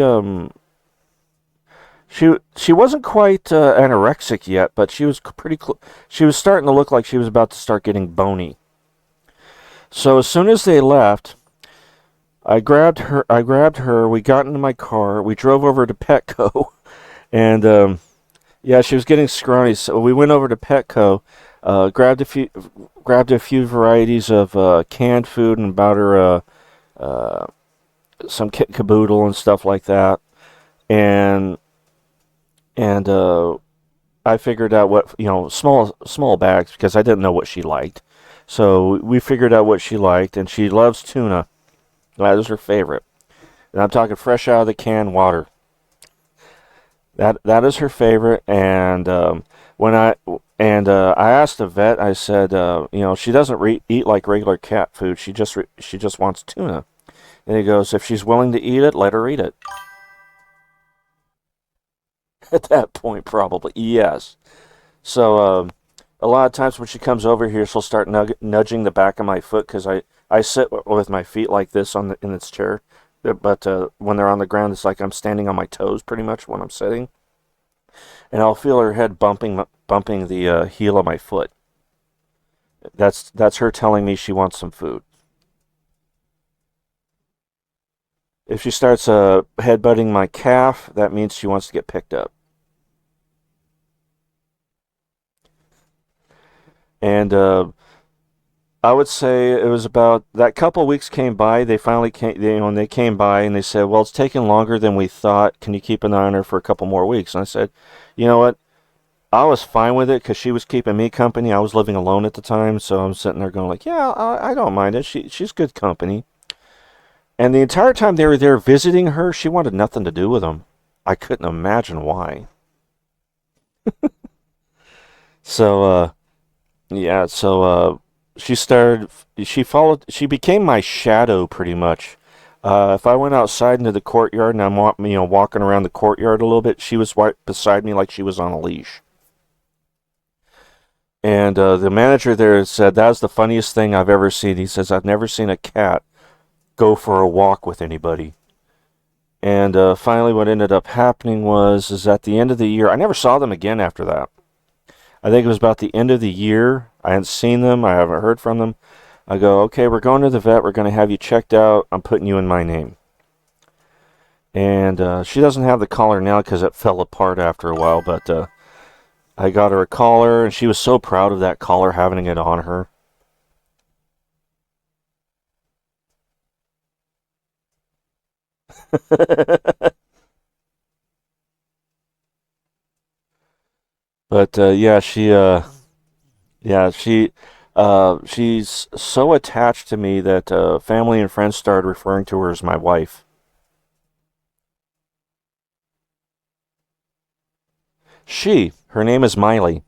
anorexic yet, but she was pretty she was starting to look like she was about to start getting bony. So as soon as they left, I grabbed her, we got into my car, we drove over to Petco, and yeah, she was getting scrawny, so we went over to Petco, grabbed a few varieties of canned food and bought her some kit caboodle and stuff like that. And I figured out what, small bags because I didn't know what she liked. So we figured out what she liked, and she loves tuna. That is her favorite. And I'm talking fresh out of the can water. That is her favorite. And when I asked the vet, I said, she doesn't eat like regular cat food. She just wants tuna. And he goes, if she's willing to eat it, let her eat it. At that point, probably yes. So a lot of times when she comes over here, she'll start nudging the back of my foot because I sit with my feet like this in this chair. But when they're on the ground, it's like I'm standing on my toes pretty much when I'm sitting. And I'll feel her head bumping the heel of my foot. That's her telling me she wants some food. If she starts headbutting my calf, that means she wants to get picked up. And I would say it was about that couple of weeks came by. They finally came, and they came by and they said, "Well, it's taking longer than we thought. Can you keep an eye on her for a couple more weeks?" And I said, "You know what? I was fine with it because she was keeping me company. I was living alone at the time, so I'm sitting there going like, yeah, I don't mind it. She's good company." And the entire time they were there visiting her, she wanted nothing to do with them. I couldn't imagine why. So, yeah, so she became my shadow pretty much. If I went outside into the courtyard and I'm walking around the courtyard a little bit, she was right beside me like she was on a leash. And the manager there said, "That's the funniest thing I've ever seen." He says, "I've never seen a cat go for a walk with anybody." And finally what ended up happening is at the end of the year, I never saw them again after that. I think it was about the end of the year. I hadn't seen them. I haven't heard from them. I go, "Okay, we're going to the vet. We're going to have you checked out. I'm putting you in my name." And she doesn't have the collar now because it fell apart after a while, but I got her a collar, and she was so proud of that collar, having it on her. But she's so attached to me that family and friends started referring to her as my wife. Her name is Miley,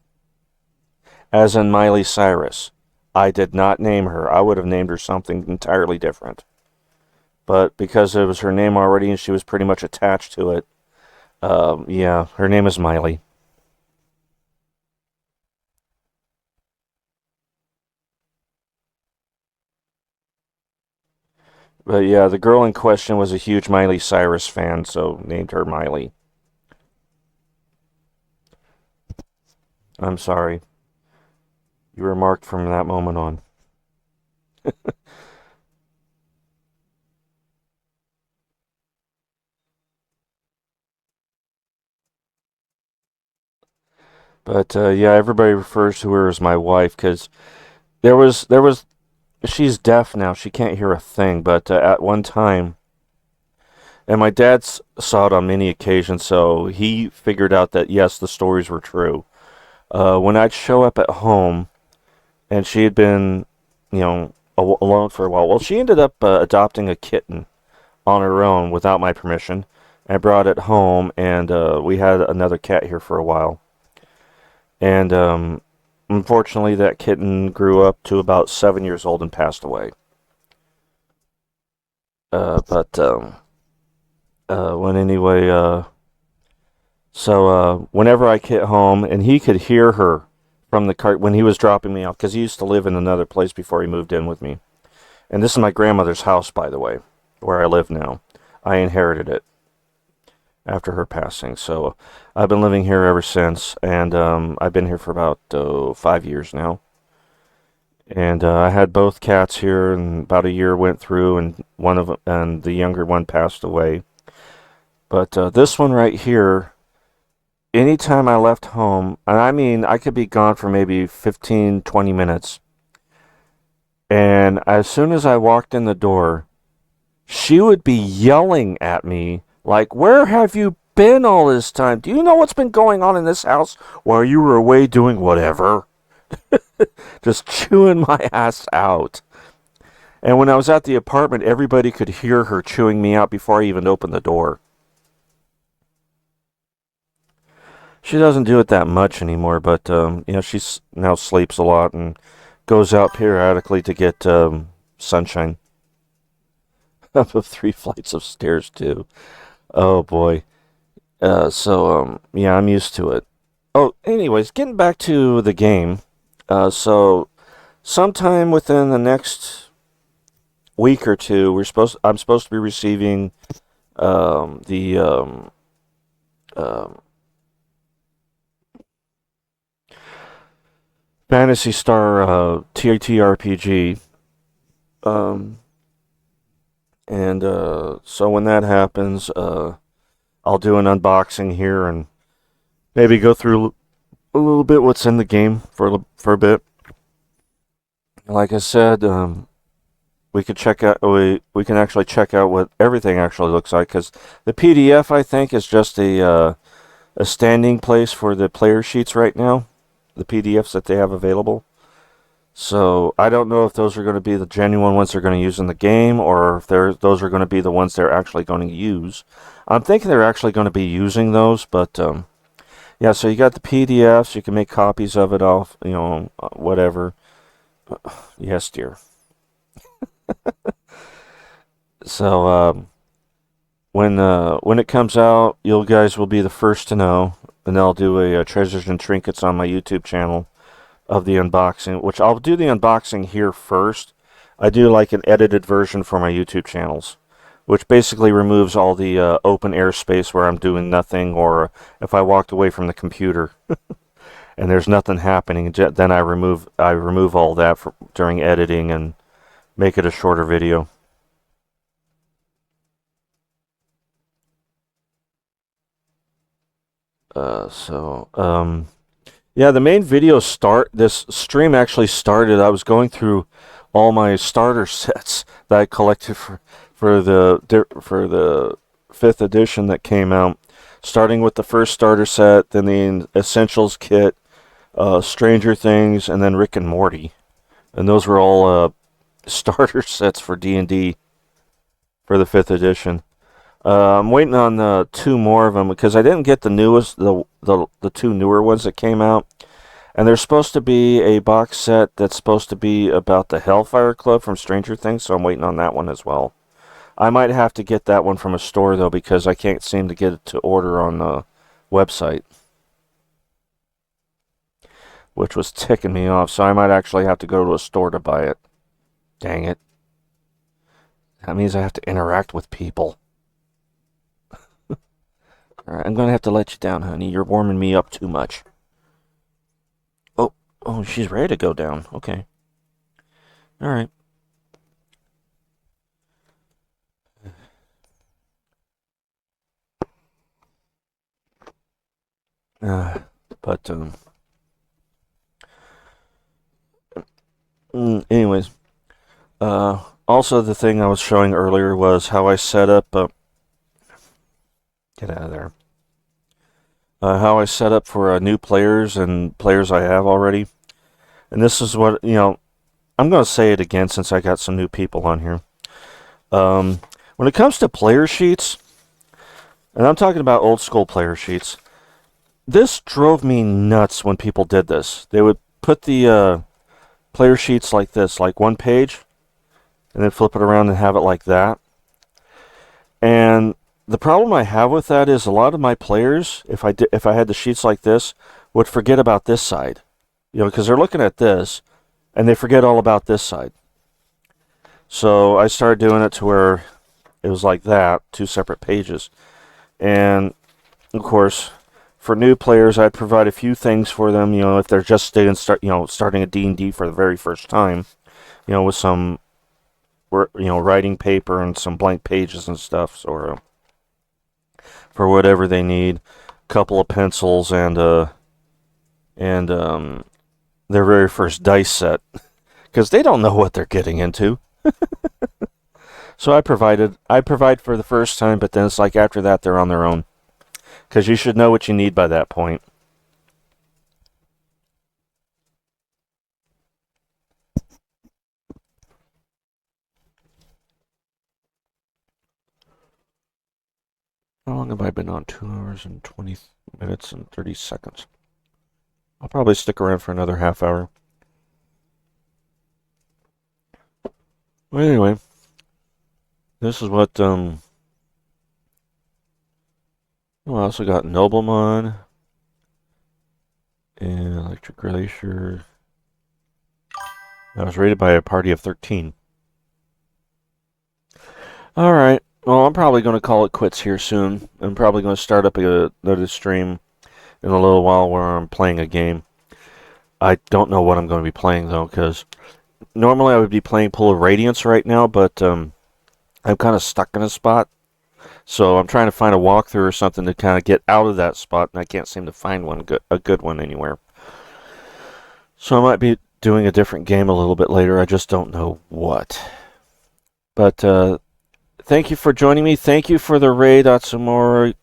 as in Miley Cyrus. I did not name her. I would have named her something entirely different. But because it was her name already and she was pretty much attached to it, yeah, her name is Miley. But yeah, the girl in question was a huge Miley Cyrus fan, so named her Miley. I'm sorry. You were marked from that moment on. But yeah, everybody refers to her as my wife because there was she's deaf now. She can't hear a thing. But at one time, and my dad saw it on many occasions, so he figured out that yes, the stories were true. When I'd show up at home, and she had been, alone for a while. Well, she ended up adopting a kitten on her own without my permission. I brought it home, and we had another cat here for a while. And unfortunately, that kitten grew up to about 7 years old and passed away. But when anyway, so whenever I get home, and he could hear her from the car when he was dropping me off, because he used to live in another place before he moved in with me. And this is my grandmother's house, by the way, where I live now. I inherited it after her passing, so I've been living here ever since, and I've been here for about 5 years now. And I had both cats here, and about a year went through, and the younger one passed away. But this one right here, anytime I left home, and I mean, I could be gone for maybe 15, 20 minutes. And as soon as I walked in the door, she would be yelling at me, like, "Where have you been all this time? Do you know what's been going on in this house while you were away doing whatever?" Just chewing my ass out. And when I was at the apartment, everybody could hear her chewing me out before I even opened the door. She doesn't do it that much anymore, but she now sleeps a lot and goes out periodically to get sunshine. Up 3 flights of stairs too. Oh boy. Yeah, I'm used to it. Oh, anyways, getting back to the game. So sometime within the next week or two, I'm supposed to be receiving the um, Phantasy Star TTRPG. Um, and so when that happens, I'll do an unboxing here and maybe go through a little bit what's in the game for a bit. Like I said, we can actually check out what everything actually looks like, because the PDF, I think, is just a standing place for the player sheets right now, the PDFs that they have available. So I don't know if those are going to be the genuine ones they're going to use in the game, or if those are going to be the ones they're actually going to use. I'm thinking they're actually going to be using those, but yeah. So you got the PDFs. You can make copies of it off, whatever. Yes, dear. So when it comes out, you guys will be the first to know, and I'll do a treasures and trinkets on my YouTube channel of the unboxing, which I'll do the unboxing here first. I do like an edited version for my YouTube channels, which basically removes all the open air space where I'm doing nothing, or if I walked away from the computer and there's nothing happening, then I remove all that during editing and make it a shorter video. Yeah, the main video this stream actually started. I was going through all my starter sets that I collected for the 5th edition that came out, starting with the first starter set, then the Essentials kit, Stranger Things, and then Rick and Morty, and those were all starter sets for D&D for the 5th edition. I'm waiting on 2 more of them because I didn't get the newest, the 2 newer ones that came out. And there's supposed to be a box set that's supposed to be about the Hellfire Club from Stranger Things, so I'm waiting on that one as well. I might have to get that one from a store, though, because I can't seem to get it to order on the website, which was ticking me off, so I might actually have to go to a store to buy it. Dang it. That means I have to interact with people. Alright, I'm going to have to let you down, honey. You're warming me up too much. Oh, she's ready to go down. Okay. Alright. But, anyways. Also, the thing I was showing earlier was how I set up, get out of there. How I set up for new players and players I have already. And this is what, I'm going to say it again since I got some new people on here. When it comes to player sheets, and I'm talking about old school player sheets, this drove me nuts when people did this. They would put the player sheets like this, like one page, and then flip it around and have it like that. And the problem I have with that is a lot of my players, if I had the sheets like this, would forget about this side. Because they're looking at this, and they forget all about this side. So I started doing it to where it was like that, 2 separate pages. And, of course, for new players, I'd provide a few things for them, if they're just starting a D&D for the very first time, with some, writing paper and some blank pages and stuff, or for whatever they need, a couple of pencils and their very first dice set, because they don't know what they're getting into. So I provide for the first time, but then it's like after that they're on their own, because you should know what you need by that point. have I been on? 2 hours and 20 minutes and 30 seconds. I'll probably stick around for another half hour. Well, anyway, this is what, I also got Noblemon and Electric Glacier. I was rated by a party of 13. Alright, well, I'm probably going to call it quits here soon. I'm probably going to start up another stream in a little while where I'm playing a game. I don't know what I'm going to be playing, though, because normally I would be playing Pool of Radiance right now, but I'm kind of stuck in a spot. So I'm trying to find a walkthrough or something to kind of get out of that spot, and I can't seem to find a good one anywhere. So I might be doing a different game a little bit later. I just don't know what. But thank you for joining me. Thank you for the raid, Atsumoriko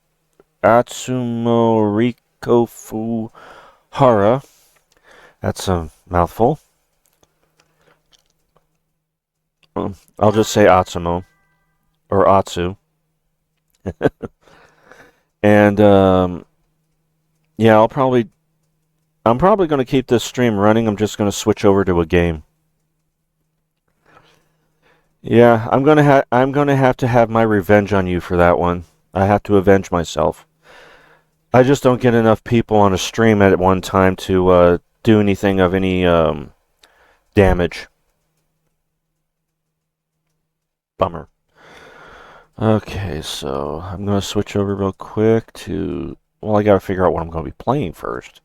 Fuhara. That's a mouthful. I'll just say Atsumo. Or Atsu. And yeah, I'm probably going to keep this stream running. I'm just going to switch over to a game. Yeah, I'm going to have to have my revenge on you for that one. I have to avenge myself. I just don't get enough people on a stream at one time to do anything of any damage. Bummer. Okay, so I'm going to switch over real quick to... Well, I got to figure out what I'm going to be playing first.